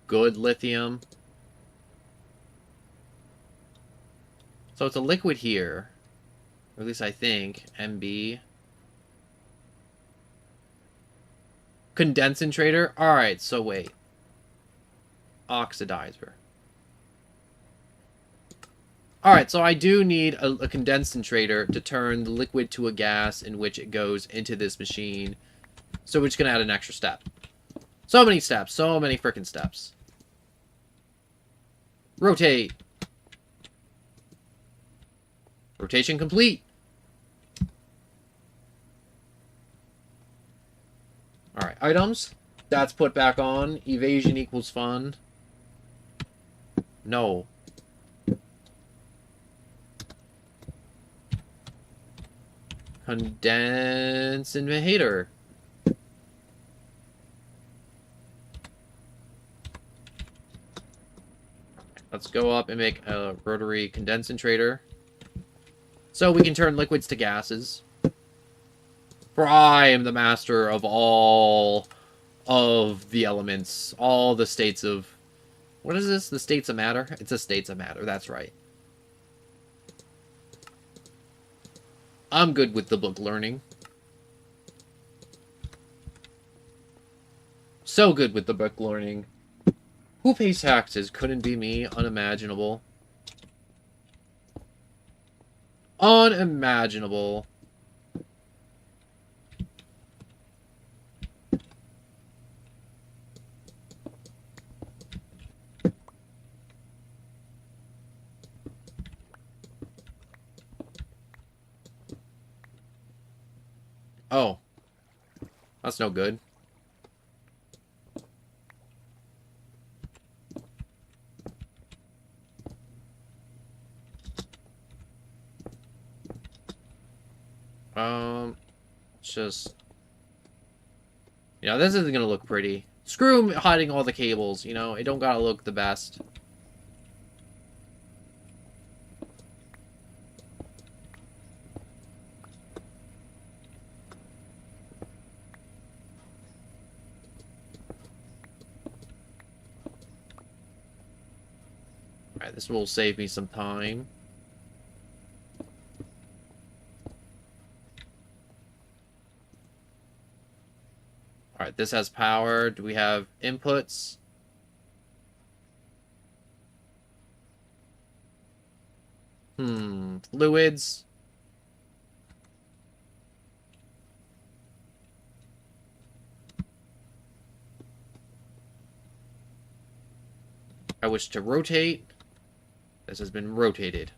good lithium? So it's a liquid here. Or at least I think. MB. Condensator. Alright, so wait. Oxidizer. Alright, so I do need a condensator to turn the liquid to a gas in which it goes into this machine. So we're just going to add an extra step. So many steps. So many freaking steps. Rotate. Rotation complete. Alright, items. That's put back on. Evasion equals fun. No. Condensator. Let's go up and make a rotary condensator. So we can turn liquids to gases. For I am the master of all of the elements. All the states of... What is this? The states of matter? It's the states of matter. That's right. I'm good with the book learning. So good with the book learning. Who pays taxes? Couldn't be me. Unimaginable. Unimaginable. Oh. That's no good. It's just... Yeah, this isn't gonna look pretty. Screw hiding all the cables, you know? It don't gotta look the best. Alright, this will save me some time. Alright, this has power. Do we have inputs? Fluids. I wish to rotate. This has been rotated.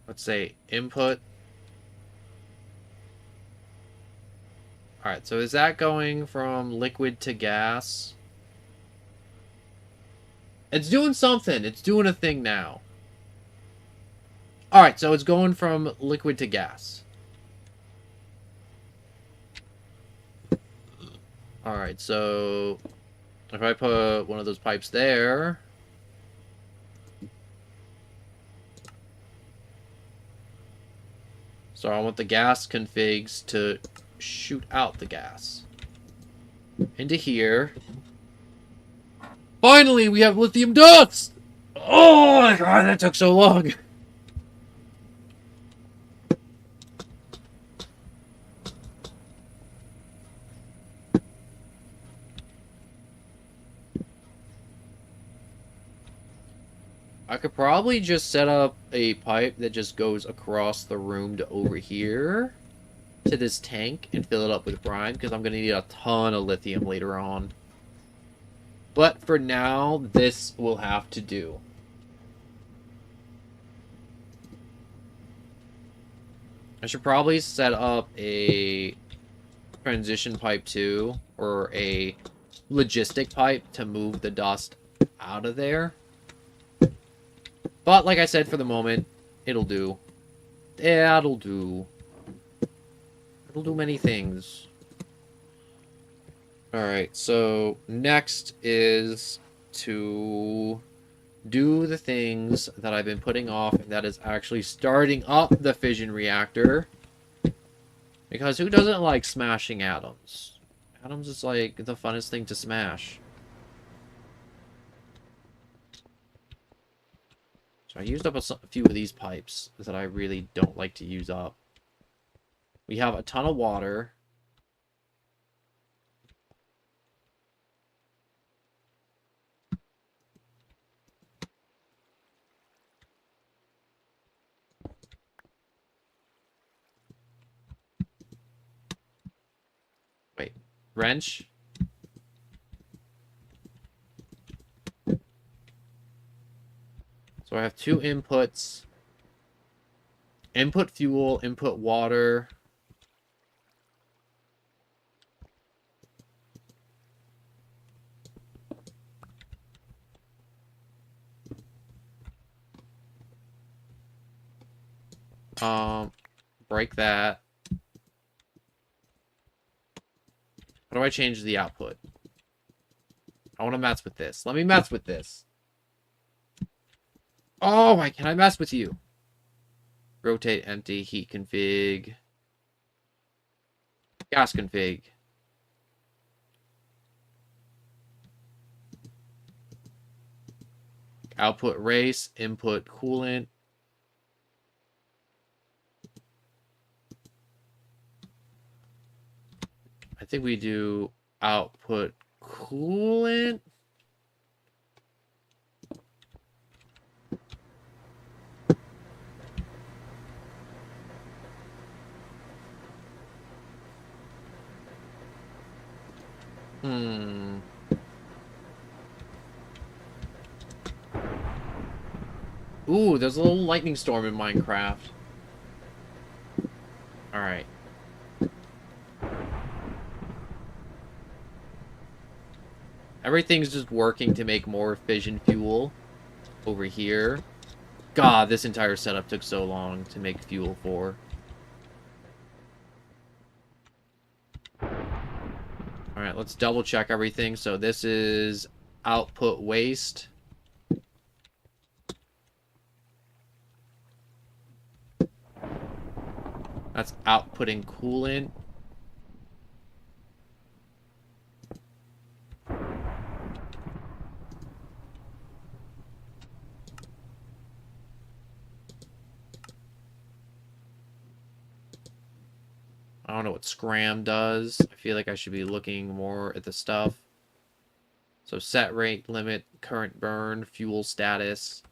Let's say input. Alright, so is that going from liquid to gas? It's doing something. It's doing a thing now. Alright, so it's going from liquid to gas. Alright, so if I put one of those pipes there... So I want the gas configs to shoot out the gas. into here. Finally, we have lithium dust! Oh my god, that took so long. I could probably just set up a pipe that just goes across the room to over here to this tank and fill it up with brine, because I'm going to need a ton of lithium later on. But for now, this will have to do. I should probably set up a transition pipe too, or a logistic pipe to move the dust out of there. But like I said, for the moment, it'll do. That'll do. It'll do many things. Alright, so next is to do the things that I've been putting off, and that is actually starting up the fission reactor. Because who doesn't like smashing atoms? Atoms is like the funnest thing to smash. So I used up a few of these pipes that I really don't like to use up. We have a ton of water. Wait, wrench? So I have two inputs. Input fuel, input water. Break that. How do I change the output? I want to mess with this. Let me mess with this. Oh, why can't I mess with you? Rotate empty, heat config. Gas config. Output race, input coolant. I think we do output coolant. Ooh, there's a little lightning storm in Minecraft. Alright. Everything's just working to make more fission fuel over here. God, this entire setup took so long to make fuel for. Alright, let's double check everything. So this is output waste. That's outputting coolant. I don't know what scram does. I feel like I should be looking more at the stuff. So set rate, limit, current burn, fuel status.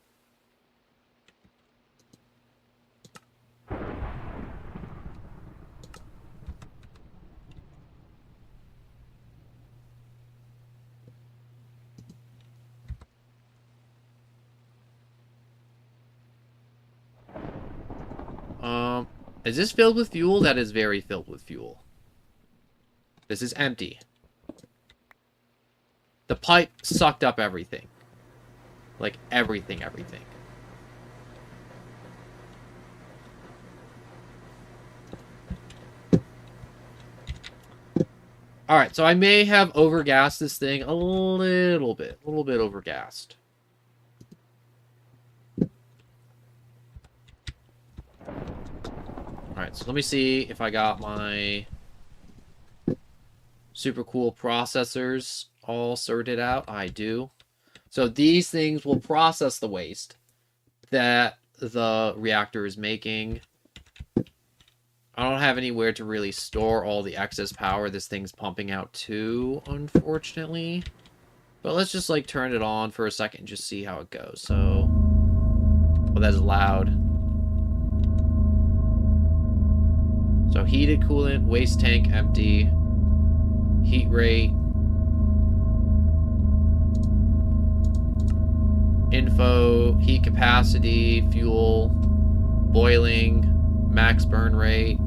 Is this filled with fuel? That is very filled with fuel. This is empty. The pipe sucked up everything. Like, everything. Alright, so I may have overgassed this thing a little bit. A little bit overgassed. Alright, so let me see if I got my super cool processors all sorted out. I do. So these things will process the waste that the reactor is making. I don't have anywhere to really store all the excess power this thing's pumping out to, unfortunately. But let's just, like, turn it on for a second and just see how it goes. So, oh, that's loud. So, heated coolant, waste tank empty, heat rate, info, heat capacity, fuel, boiling, max burn rate.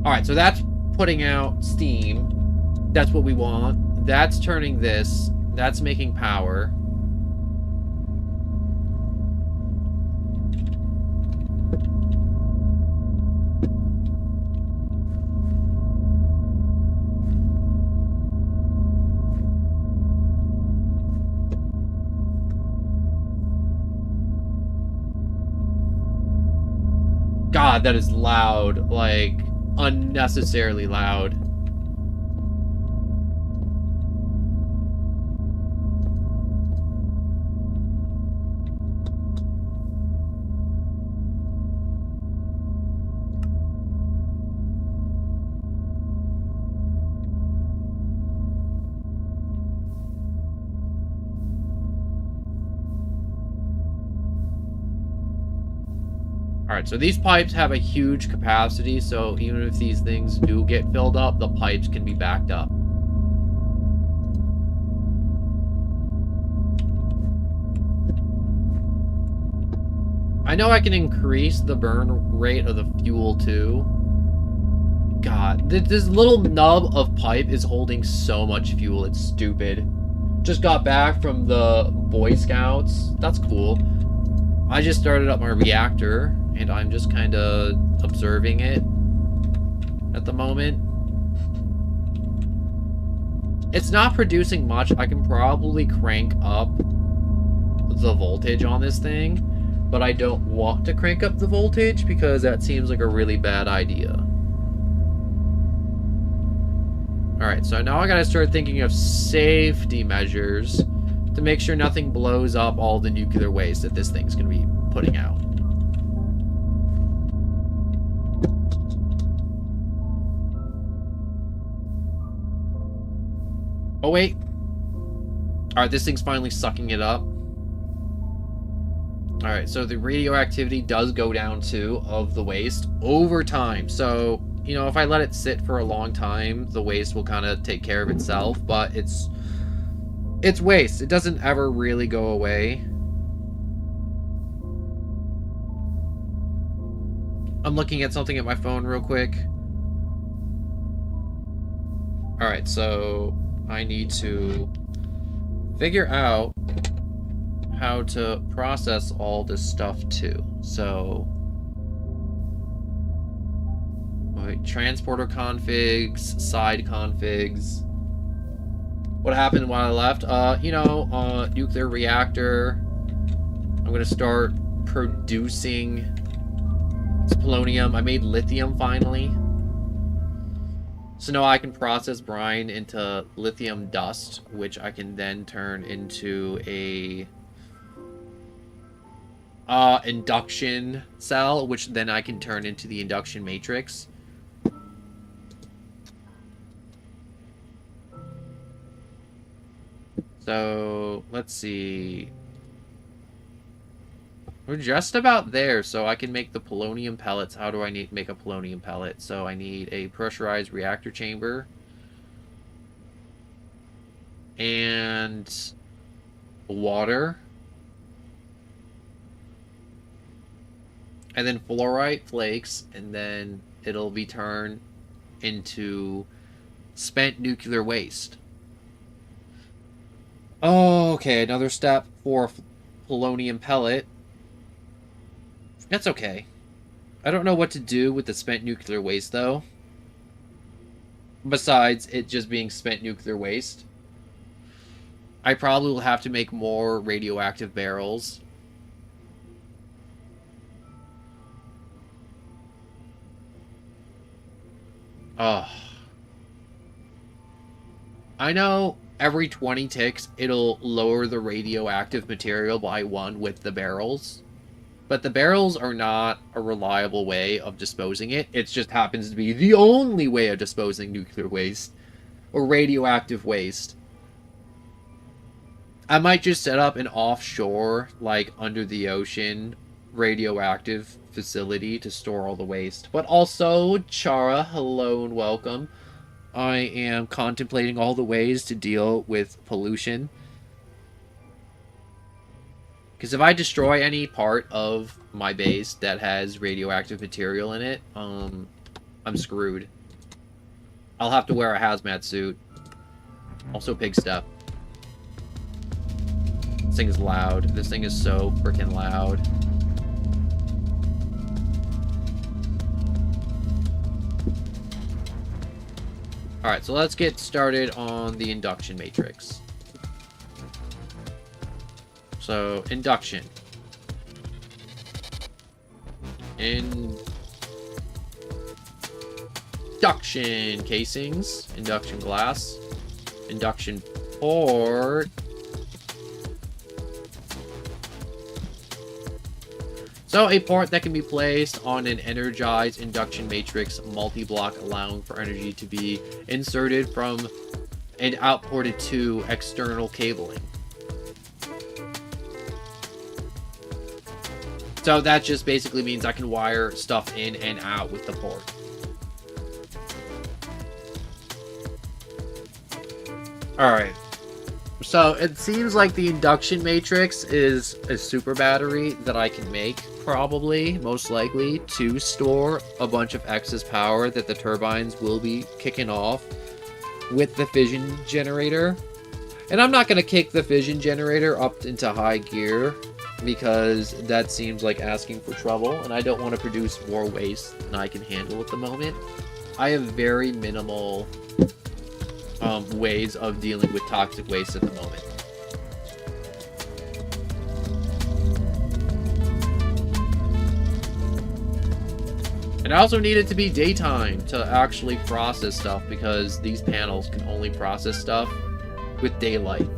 Alright, so that's putting out steam. That's what we want. That's turning this. That's making power. God, that is loud. Like, unnecessarily loud. Alright, so these pipes have a huge capacity, so even if these things do get filled up, the pipes can be backed up. I know I can increase the burn rate of the fuel too. God, this little nub of pipe is holding so much fuel, it's stupid. Just got back from the Boy Scouts. That's cool. I just started up my reactor, and I'm just kind of observing it at the moment. It's not producing much. I can probably crank up the voltage on this thing, but I don't want to crank up the voltage because that seems like a really bad idea. Alright, so now I gotta start thinking of safety measures to make sure nothing blows up all the nuclear waste that this thing's gonna be putting out. Oh, wait. Alright, this thing's finally sucking it up. Alright, so the radioactivity does go down, too, of the waste over time. So, you know, if I let it sit for a long time, the waste will kind of take care of itself, but it's waste. It doesn't ever really go away. I'm looking at something at my phone real quick. Alright, so I need to figure out how to process all this stuff too. So, wait, transporter configs, side configs. What happened while I left? You know, nuclear reactor. I'm gonna start producing polonium. I made lithium finally. So now I can process brine into lithium dust, which I can then turn into a induction cell, which then I can turn into the induction matrix. So, let's see. We're just about there, so I can make the polonium pellets. How do I need to make a polonium pellet? So I need a pressurized reactor chamber. And water. And then fluorite flakes, and then it'll be turned into spent nuclear waste. Oh, okay, another step for polonium pellet. That's okay. I don't know what to do with the spent nuclear waste, though. besides it just being spent nuclear waste. I probably will have to make more radioactive barrels. Oh. I know every 20 ticks it'll lower the radioactive material by 1 with the barrels. But the barrels are not a reliable way of disposing it. It just happens to be the only way of disposing nuclear waste or radioactive waste. I might just set up an offshore, like under the ocean, radioactive facility to store all the waste. But also, Chara, hello and welcome. I am contemplating all the ways to deal with pollution. Because if I destroy any part of my base that has radioactive material in it, I'm screwed. I'll have to wear a hazmat suit. Also, pig step. This thing is loud. This thing is so freaking loud. Alright, so let's get started on the induction matrix. So, induction. Induction casings. Induction glass. Induction port. So, a port that can be placed on an energized induction matrix multi-block, allowing for energy to be inserted from and outported to external cabling. So that just basically means I can wire stuff in and out with the port. Alright. So it seems like the induction matrix is a super battery that I can make, probably, most likely, to store a bunch of excess power that the turbines will be kicking off with the fission generator. And I'm not going to kick the fission generator up into high gear, because that seems like asking for trouble, and I don't want to produce more waste than I can handle at the moment. I have very minimal ways of dealing with toxic waste at the moment. And I also need it to be daytime to actually process stuff, because these panels can only process stuff with daylight.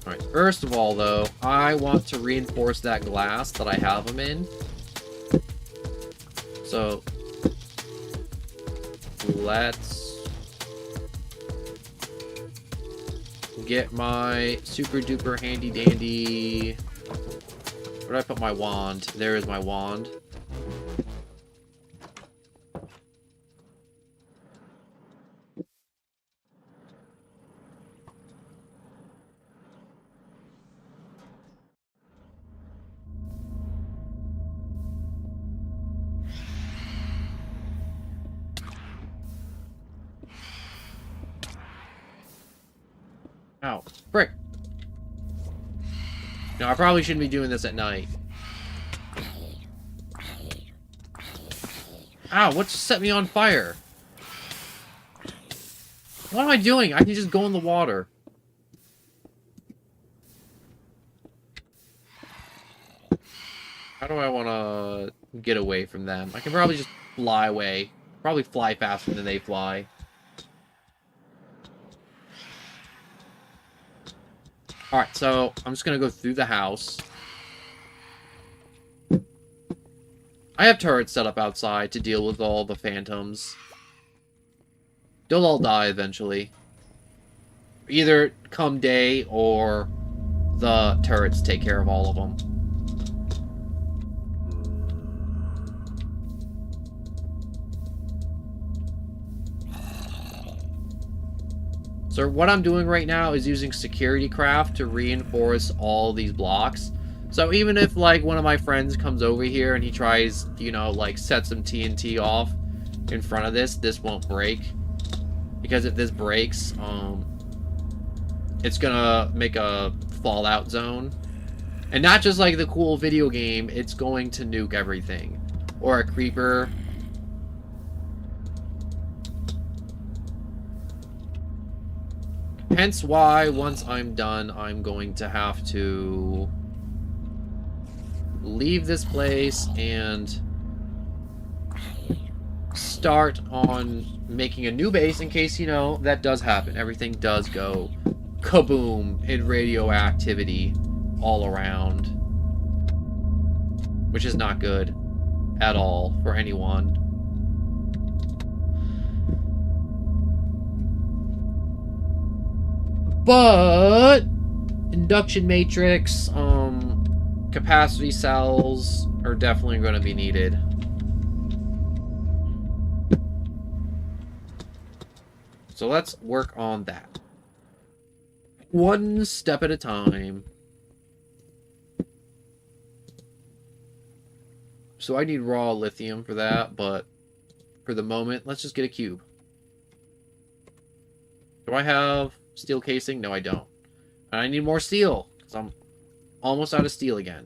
Alright, first of all, though, I want to reinforce that glass that I have them in. So, let's get my super duper handy dandy... Where did I put my wand? There is my wand. Ow. Frick. No, I probably shouldn't be doing this at night. Ow, what just set me on fire? What am I doing? I can just go in the water. How do I want to get away from them? I can probably just fly away. Probably fly faster than they fly. Alright, so I'm just going to go through the house. I have turrets set up outside to deal with all the phantoms. They'll all die eventually. Either come day or the turrets take care of all of them. So what I'm doing right now is using security craft to reinforce all these blocks. So even if, like, one of my friends comes over here and he tries, you know, like, set some TNT off in front of this, this won't break. Because if this breaks, it's gonna make a fallout zone. And not just like the cool video game, it's going to nuke everything. Or a creeper. Hence why, once I'm done, I'm going to have to leave this place and start on making a new base in case, you know, that does happen. Everything does go kaboom in radioactivity all around. Which is not good at all for anyone. But induction matrix, capacity cells are definitely going to be needed. So let's work on that. One step at a time. So I need raw lithium for that, but for the moment, let's just get a cube. Do I have steel casing? No, I don't. And I need more steel, because I'm almost out of steel again.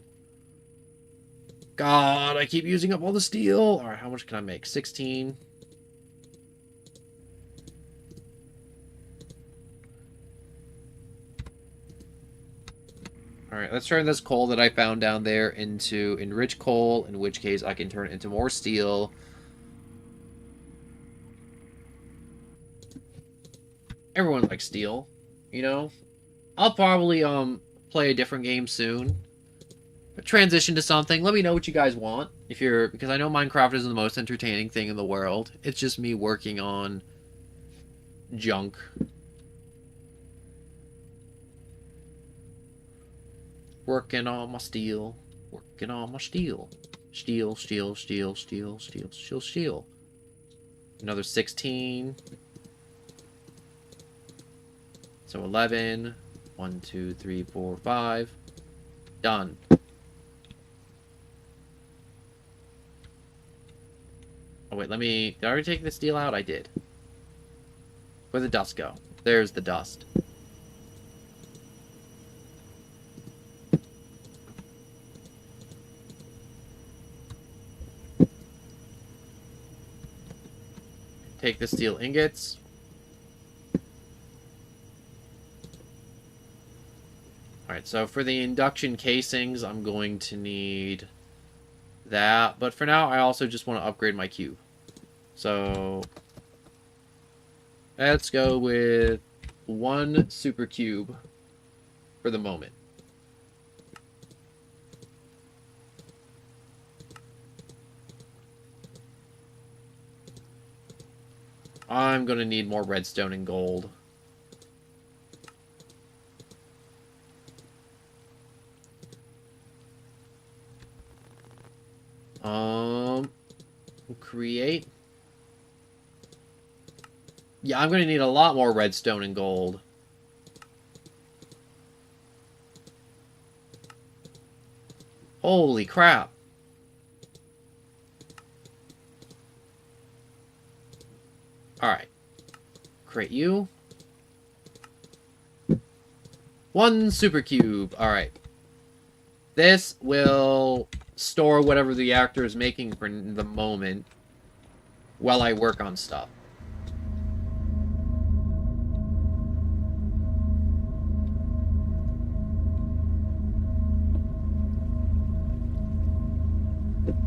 God, I keep using up all the steel. Alright, how much can I make? 16. Alright, let's turn this coal that I found down there into enriched coal, in which case I can turn it into more steel. Everyone likes steel, you know? I'll probably, play a different game soon. Transition to something. Let me know what you guys want. If you're... Because I know Minecraft isn't the most entertaining thing in the world. It's just me working on junk. Working on my steel. Working on my steel. Steel, steel, steel, steel, steel, steel, steel. Another 16. So 11. 1, 2, 3, 4, 5. Done. Oh, wait, let me... Did I already take the steel out? I did. Where'd the dust go? There's the dust. Take the steel ingots. Alright, so for the induction casings, I'm going to need that. But for now, I also just want to upgrade my cube. So let's go with 1 super cube for the moment. I'm going to need more redstone and gold. Create. Yeah, I'm going to need a lot more redstone and gold. Holy crap. Alright. Create you. 1 super cube. Alright. This will store whatever the actor is making for the moment while I work on stuff.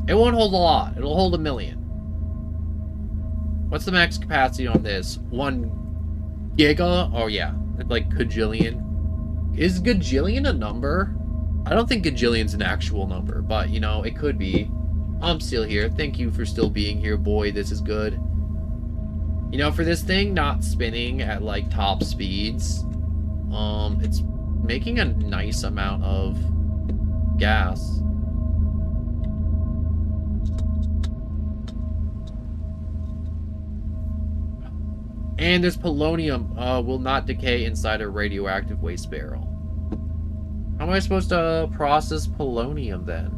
It won't hold a lot. It'll hold 1 million. What's the max capacity on this? 1 giga? Oh yeah, it's like gajillion. Is gajillion a number? I don't think gajillion's an actual number, but, you know, it could be. I'm still here. Thank you for still being here, boy. This is good. You know, for this thing not spinning at, like, top speeds, it's making a nice amount of gas. And there's polonium. Will not decay inside a radioactive waste barrel. How am I supposed to process polonium then?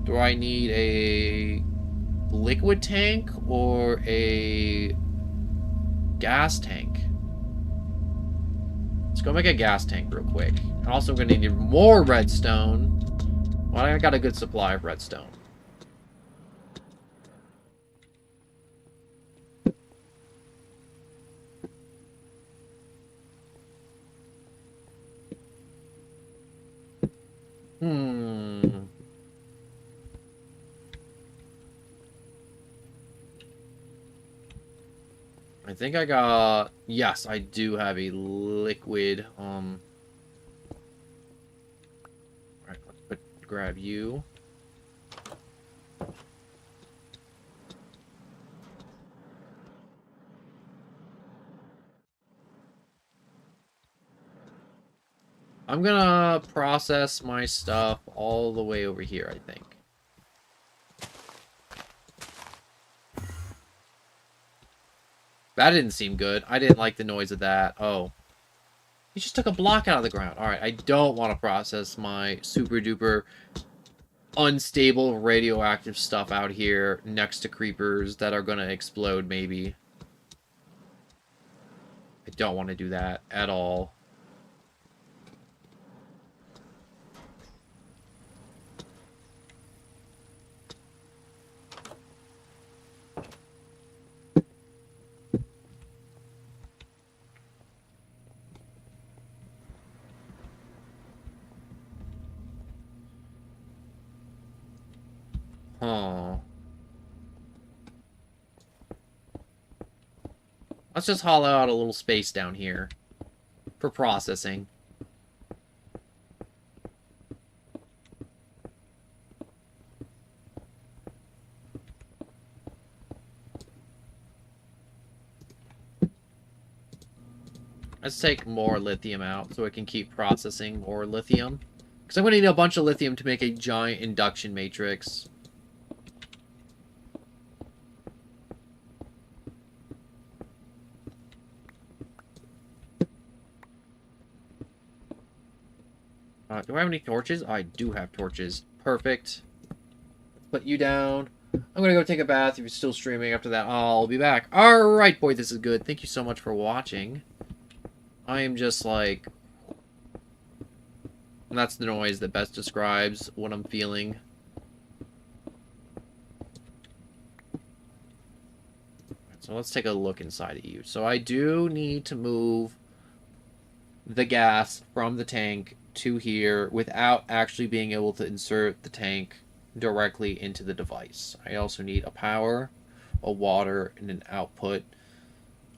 Do I need a liquid tank or a gas tank? Let's go make a gas tank real quick. And also, I'm going to need more redstone. Well, I got a good supply of redstone. I think I got... Yes, I do have a liquid, Alright, let's grab you. I'm gonna process my stuff all the way over here, I think. That didn't seem good. I didn't like the noise of that. Oh. He just took a block out of the ground. Alright, I don't want to process my super duper unstable radioactive stuff out here next to creepers that are gonna explode, maybe. I don't want to do that at all. Huh. Let's just hollow out a little space down here for processing. Let's take more lithium out so it can keep processing more lithium. Because I'm going to need a bunch of lithium to make a giant induction matrix. Do I have any torches? I do have torches. Perfect. Put you down. I'm going to go take a bath. If you're still streaming after that, I'll be back. Alright, boy, this is good. Thank you so much for watching. I am just like... That's the noise that best describes what I'm feeling. So let's take a look inside of you. So I do need to move the gas from the tank to here without actually being able to insert the tank directly into the device. I also need a power, a water, and an output,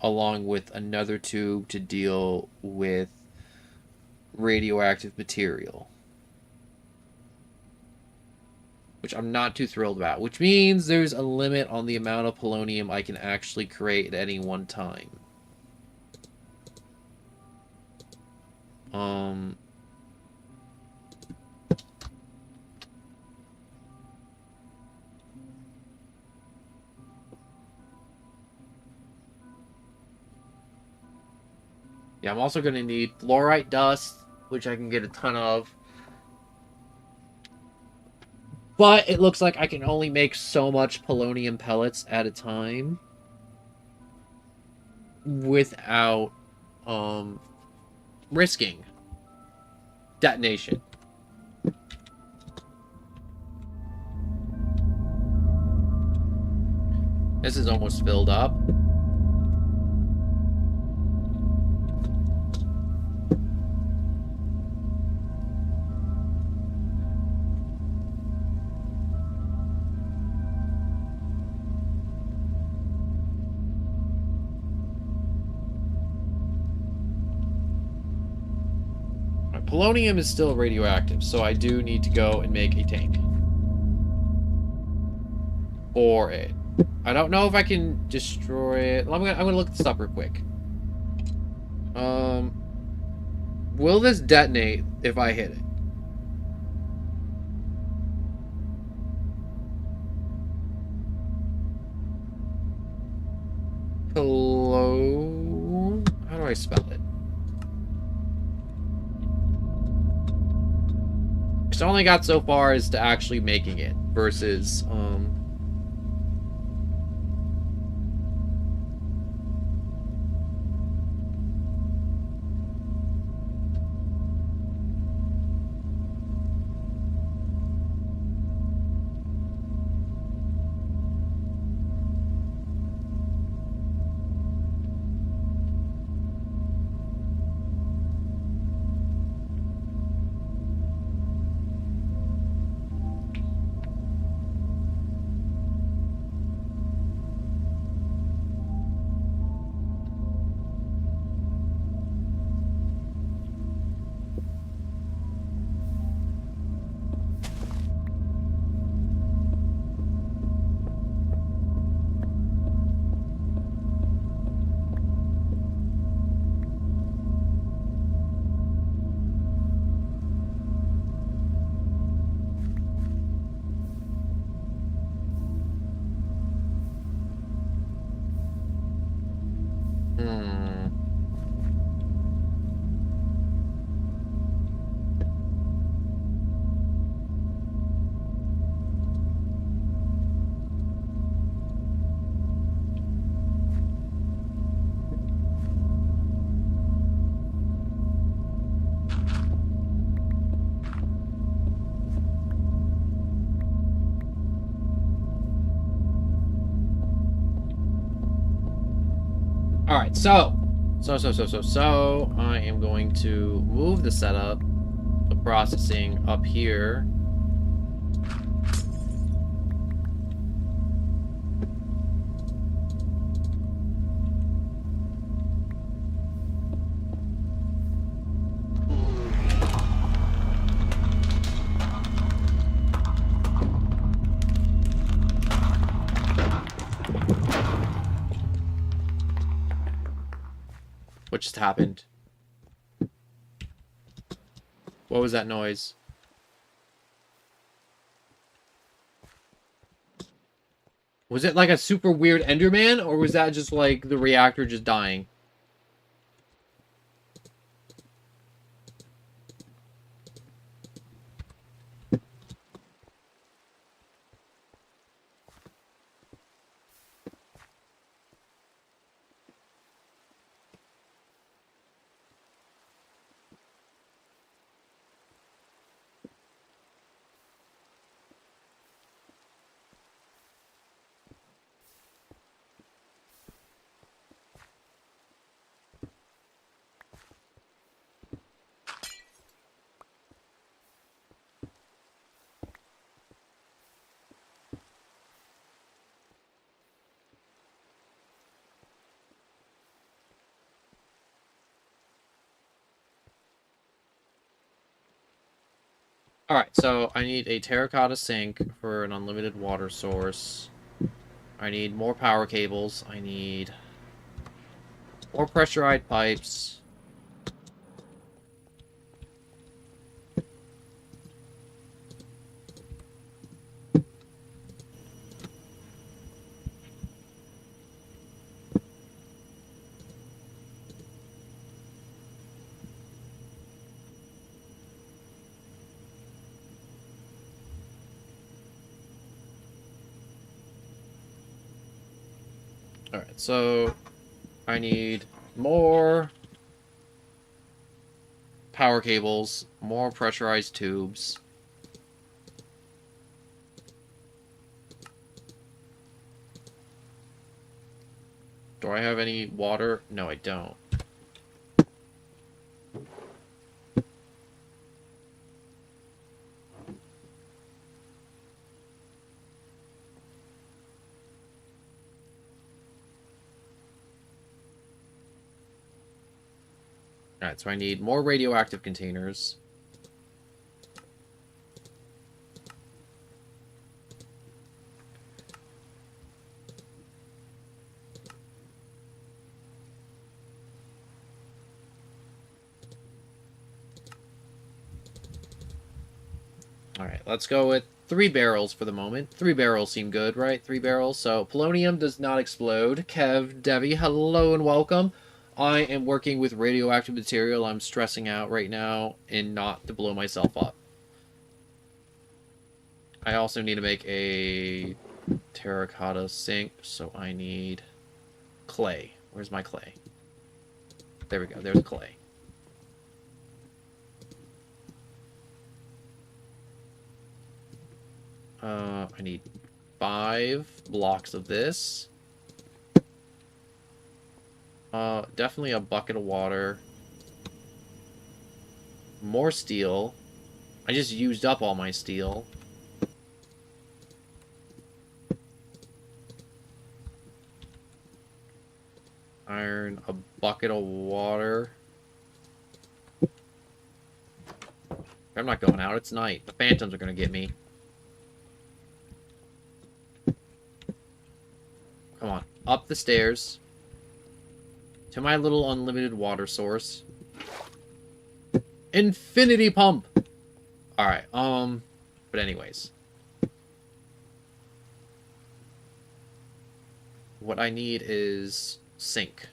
along with another tube to deal with radioactive material, which I'm not too thrilled about, which means there's a limit on the amount of polonium I can actually create at any one time. Yeah, I'm also going to need fluorite dust, which I can get a ton of. But it looks like I can only make so much polonium pellets at a time without risking detonation. This is almost filled up. Polonium is still radioactive, so I do need to go and make a tank for it. I don't know if I can destroy it. I'm gonna look this up real quick. Will this detonate if I hit it? Hello? How do I spell it? It's only got so far as to actually making it versus Hmm. All right, so I am going to move the setup, the processing up here. What just happened? What was that noise? Was it like a super weird Enderman, or was that just like the reactor just dying? All right, so I need a terracotta sink for an unlimited water source. I need more power cables. I need more pressurized pipes. All right, so I need more power cables, more pressurized tubes. Do I have any water? No, I don't. All right, so I need more radioactive containers. All right, let's go with 3 barrels for the moment. 3 barrels seem good, right? 3 barrels. So polonium does not explode. Kev, Devi, hello and welcome. I am working with radioactive material. I'm stressing out right now and not to blow myself up. I also need to make a terracotta sink, so I need clay. Where's my clay? There we go. There's clay. I need 5 blocks of this. Definitely a bucket of water. More steel. I just used up all my steel. Iron, a bucket of water. I'm not going out. It's night. The phantoms are going to get me. Come on. Up the stairs. To my little unlimited water source. Infinity pump! Alright, but anyways. What I need is sink.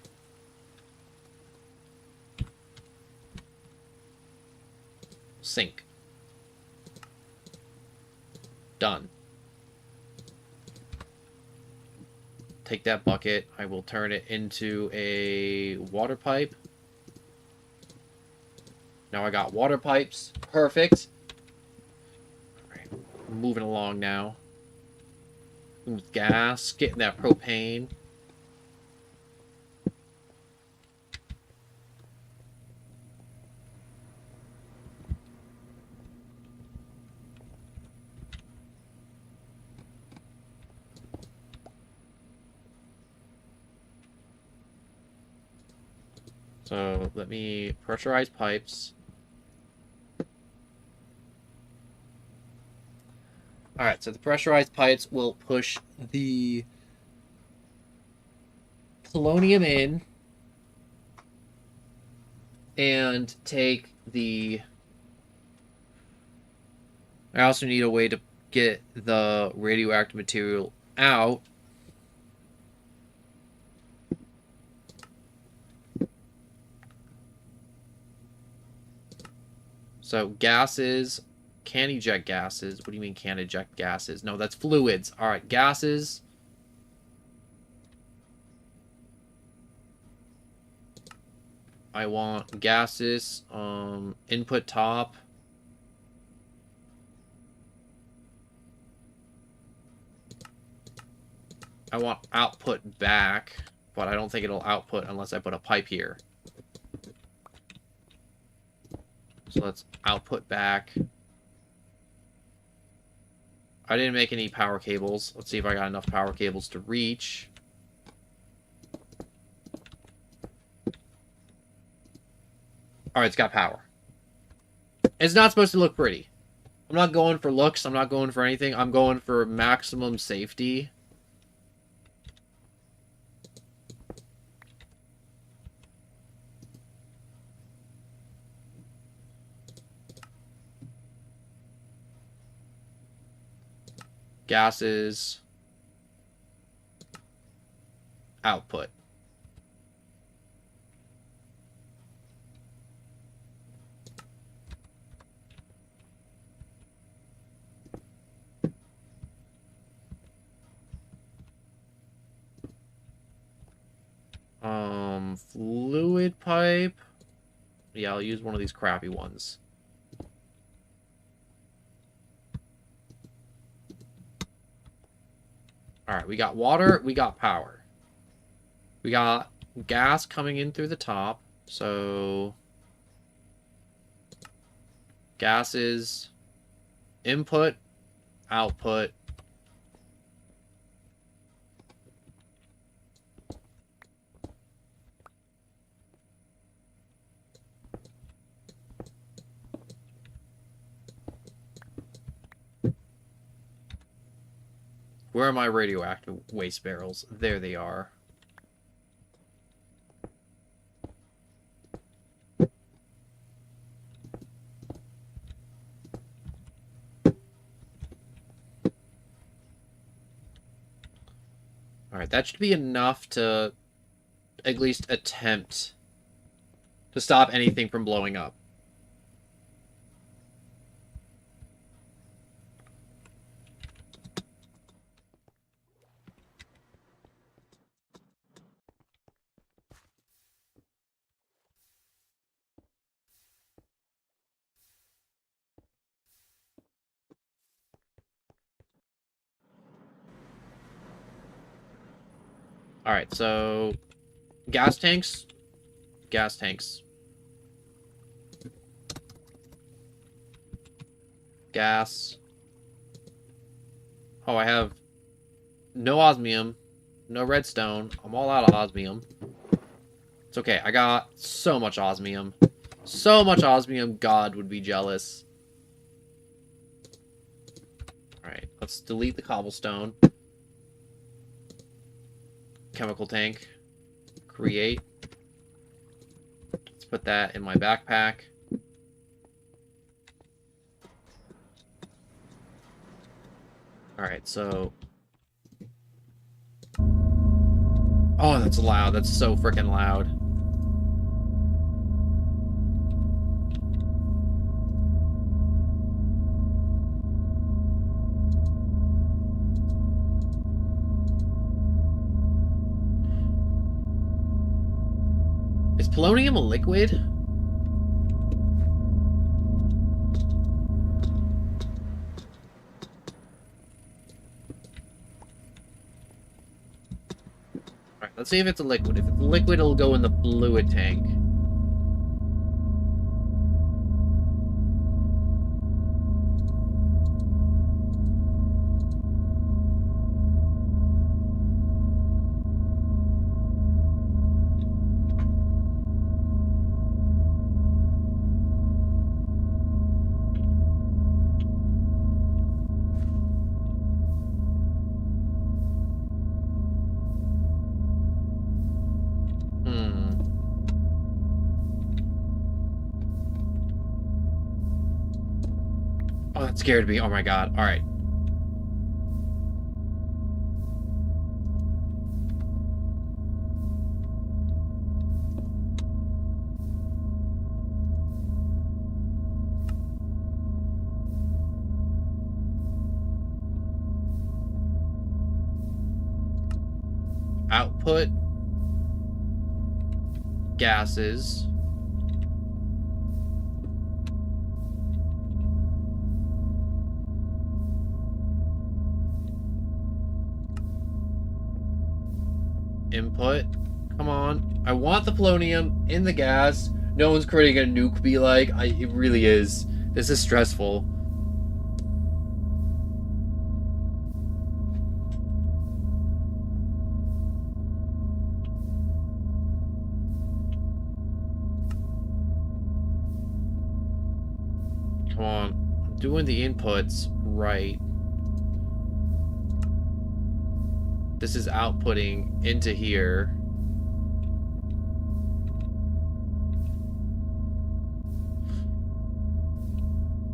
Sink. Done. Take that bucket. I will turn it into a water pipe. Now I got water pipes. Perfect. Alright, moving along now. With gas, getting that propane. So let me pressurize pipes. Alright, so the pressurized pipes will push the polonium in and take the... I also need a way to get the radioactive material out. So gases, can eject gases. What do you mean can eject gases? No, that's fluids. All right, gases. I want gases, input top. I want output back, but I don't think it'll output unless I put a pipe here. So let's output back. I didn't make any power cables. Let's see if I got enough power cables to reach. Alright, it's got power. It's not supposed to look pretty. I'm not going for looks. I'm not going for anything. I'm going for maximum safety. Gases. Output. Fluid pipe. Yeah, I'll use one of these crappy ones. Alright, we got water, we got power. We got gas coming in through the top, so... gases, input, output. Where are my radioactive waste barrels? There they are. Alright, that should be enough to at least attempt to stop anything from blowing up. Alright, so... gas tanks. Gas tanks. Gas. Oh, I have no osmium, no redstone. I'm all out of osmium. It's okay. I got so much osmium. So much osmium, God would be jealous. Alright, let's delete the cobblestone. Chemical tank. Create. Let's put that in my backpack. Alright, so... oh, that's loud. That's so freaking loud. Is polonium a liquid? Alright, let's see if it's a liquid. If it's a liquid, it'll go in the fluid tank. Oh, that scared me. Oh my god. Alright. Output. Gases. Input. Come on. I want the polonium in the gas. No one's creating a nuke be like. It really is. This is stressful. Come on. I'm doing the inputs right. This is outputting into here.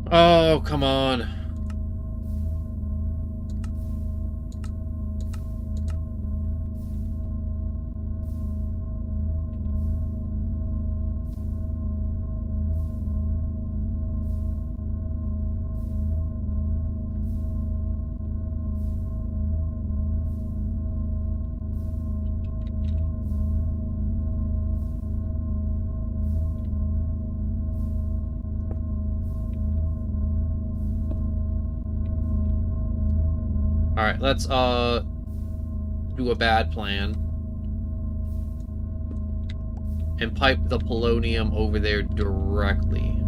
Oh, come on. Alright, let's, do a bad plan. And pipe the polonium over there directly.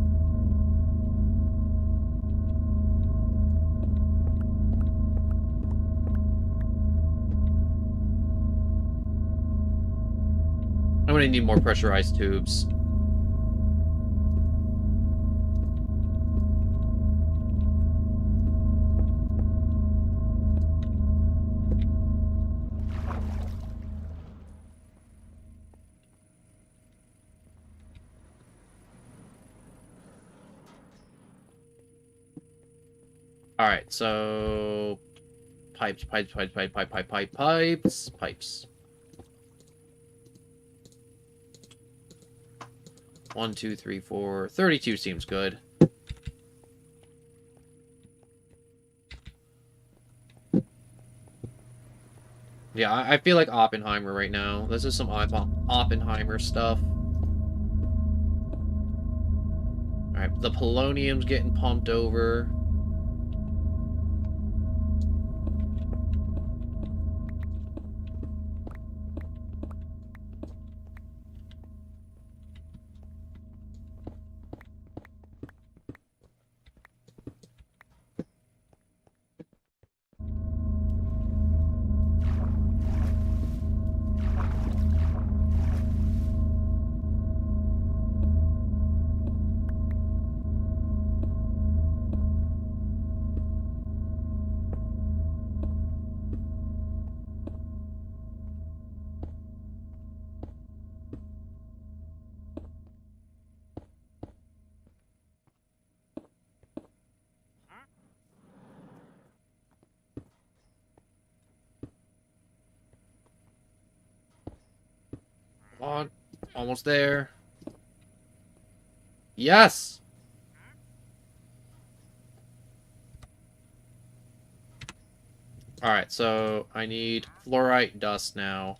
I'm gonna need more pressurized tubes. Alright, so... Pipes. 1, 2, 3, 4... 32 seems good. Yeah, I feel like Oppenheimer right now. This is some Oppenheimer stuff. Alright, the polonium's getting pumped over. Come on. Almost there. Yes! Alright, so I need fluorite dust now.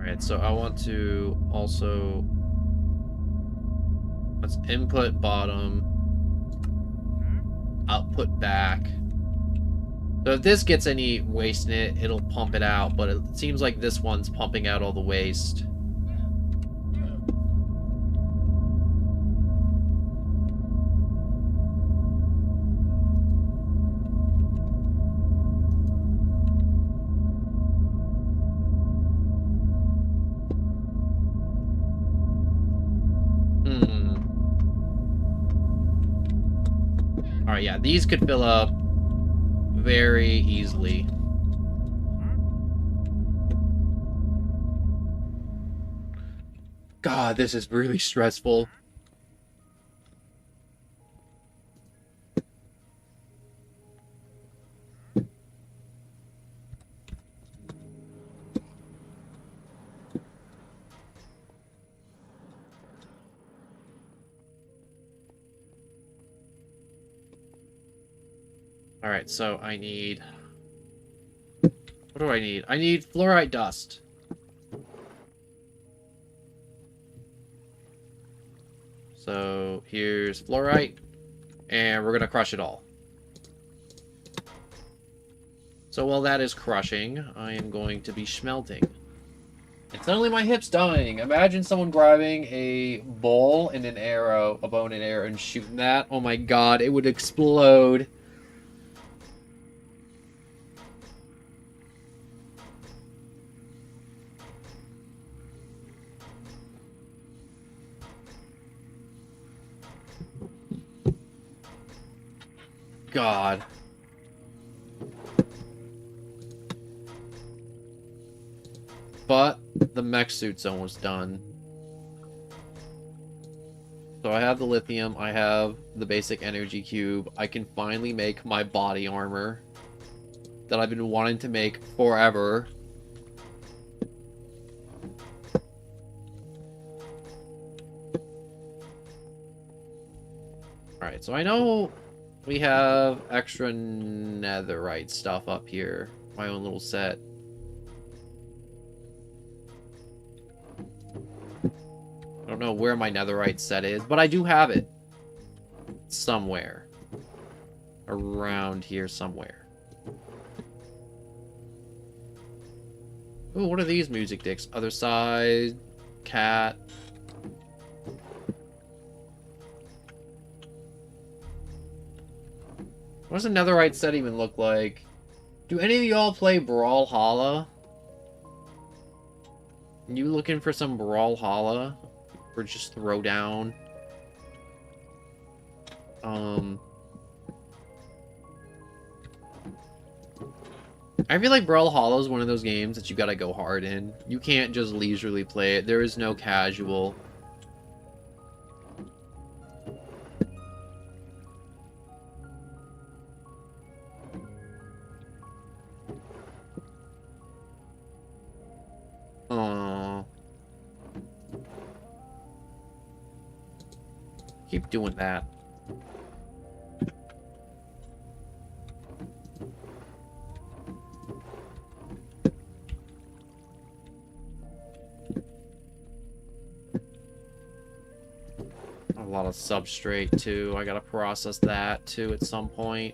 Alright, so I want to also... Let's input bottom. Output back. So if this gets any waste in it, it'll pump it out, but it seems like this one's pumping out all the waste. Alright, yeah, these could fill up very easily. God, this is really stressful. Alright, so I need... What do I need? I need fluorite dust. So here's fluorite, and we're gonna crush it all. So while that is crushing, I am going to be smelting. And suddenly my hip's dying. Imagine someone grabbing a bowl and an arrow, a bow and an arrow, and shooting that. Oh my god, it would explode. God. But the mech suit's almost done. So I have the lithium, I have the basic energy cube. I can finally make my body armor that I've been wanting to make forever. Alright, so I know we have extra netherite stuff up here. My own little set. I don't know where my netherite set is, but I do have it. Somewhere. Around here somewhere. Ooh, what are these music dicks? Other side. Cat. What does a netherite set even look like? Do any of y'all play Brawlhalla? You looking for some Brawlhalla? Or just Throwdown? I feel like Brawlhalla is one of those games that you gotta go hard in. You can't just leisurely play it. There is no casual. Aww. Keep doing that. A lot of substrate too. I gotta process that too at some point.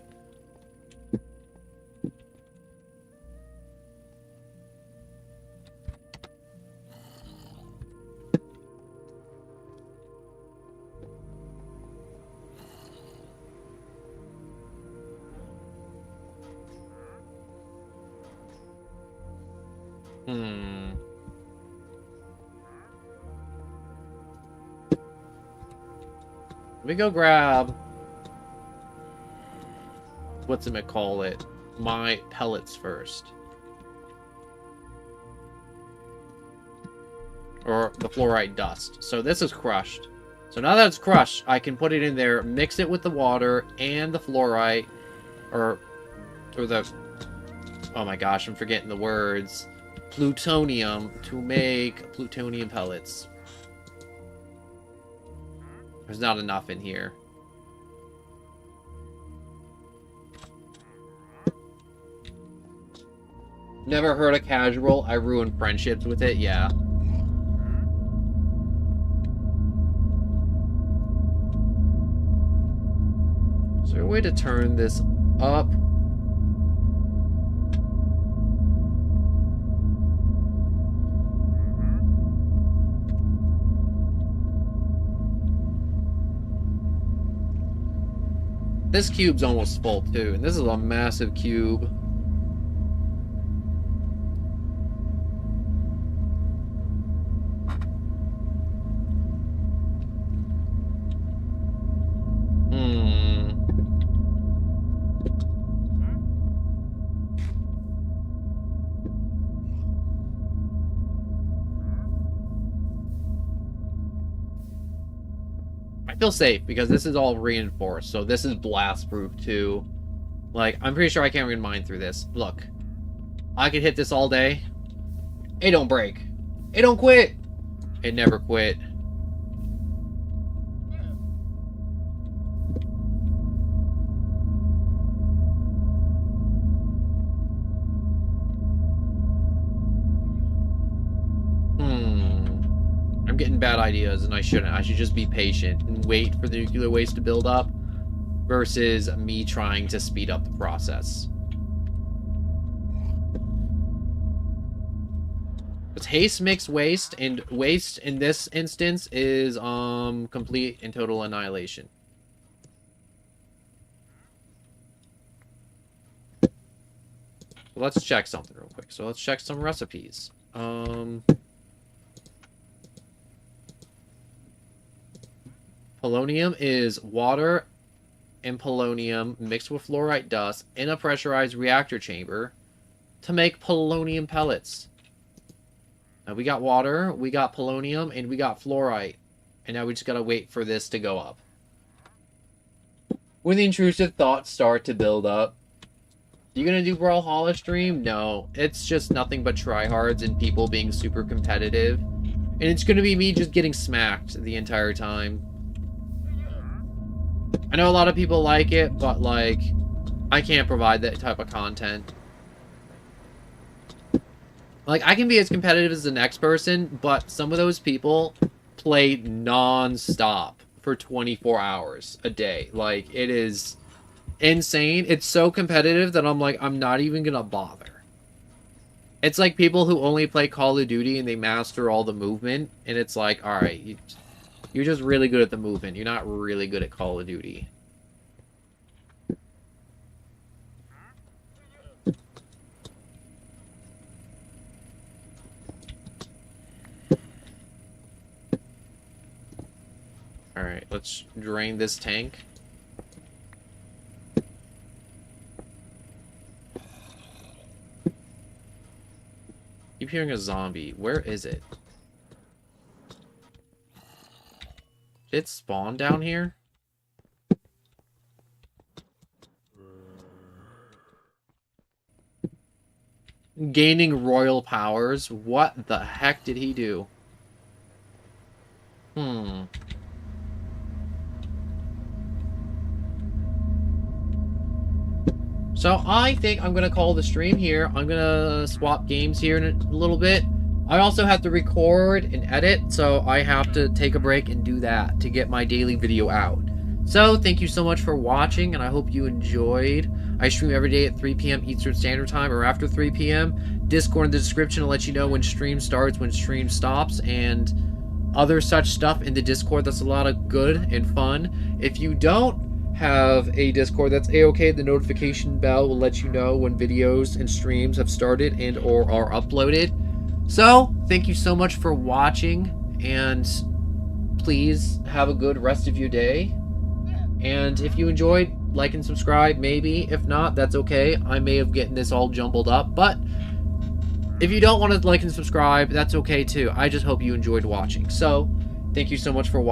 Let me go grab... whatchamacallit? My pellets first. Or the fluorite dust. So this is crushed. So now that it's crushed, I can put it in there, mix it with the water and the fluorite. Or the... oh my gosh, I'm forgetting the words. Plutonium to make plutonium pellets. There's not enough in here. Never heard a casual. I ruined friendships with it. Yeah. Is there a way to turn this up? This cube's almost full too, and this is a massive cube. I feel safe because this is all reinforced, so this is blast proof too. Like, I'm pretty sure I can't even mine through this. Look, I could hit this all day. It don't break. It don't quit. It never quit. I'm getting bad ideas, and I shouldn't. I should just be patient and wait for the nuclear waste to build up versus me trying to speed up the process. Because haste mixed waste, and waste in this instance is complete and total annihilation. Let's check something real quick. So let's check some recipes. Polonium is water and polonium mixed with fluorite dust in a pressurized reactor chamber to make polonium pellets. Now we got water, we got polonium, and we got fluorite. And now we just gotta wait for this to go up. When the intrusive thoughts start to build up. You gonna do Brawlhalla stream? No. It's just nothing but tryhards and people being super competitive. And it's gonna be me just getting smacked the entire time. I know a lot of people like it, but, like, I can't provide that type of content. Like, I can be as competitive as the next person, but some of those people play non-stop for 24 hours a day. Like, it is insane. It's so competitive that I'm like, I'm not even gonna bother. It's like people who only play Call of Duty and they master all the movement, and it's like, alright, you're just really good at the movement. You're not really good at Call of Duty. Alright, let's drain this tank. Keep hearing a zombie. Where is it? Did it spawn down here? Gaining royal powers? What the heck did he do? So I think I'm going to call the stream here. I'm going to swap games here in a little bit. I also have to record and edit, so I have to take a break and do that to get my daily video out. So thank you so much for watching, and I hope you enjoyed. I stream every day at 3 p.m. Eastern Standard Time or after 3 p.m. Discord in the description will let you know when stream starts, when stream stops, and other such stuff in the Discord. That's a lot of good and fun. If you don't have a Discord, that's a-okay. The notification bell will let you know when videos and streams have started and or are uploaded. So thank you so much for watching, and please have a good rest of your day. And if you enjoyed, like and subscribe, maybe. If not, that's okay. I may have gotten this all jumbled up, but if you don't want to like and subscribe, that's okay too. I just hope you enjoyed watching. So thank you so much for watching.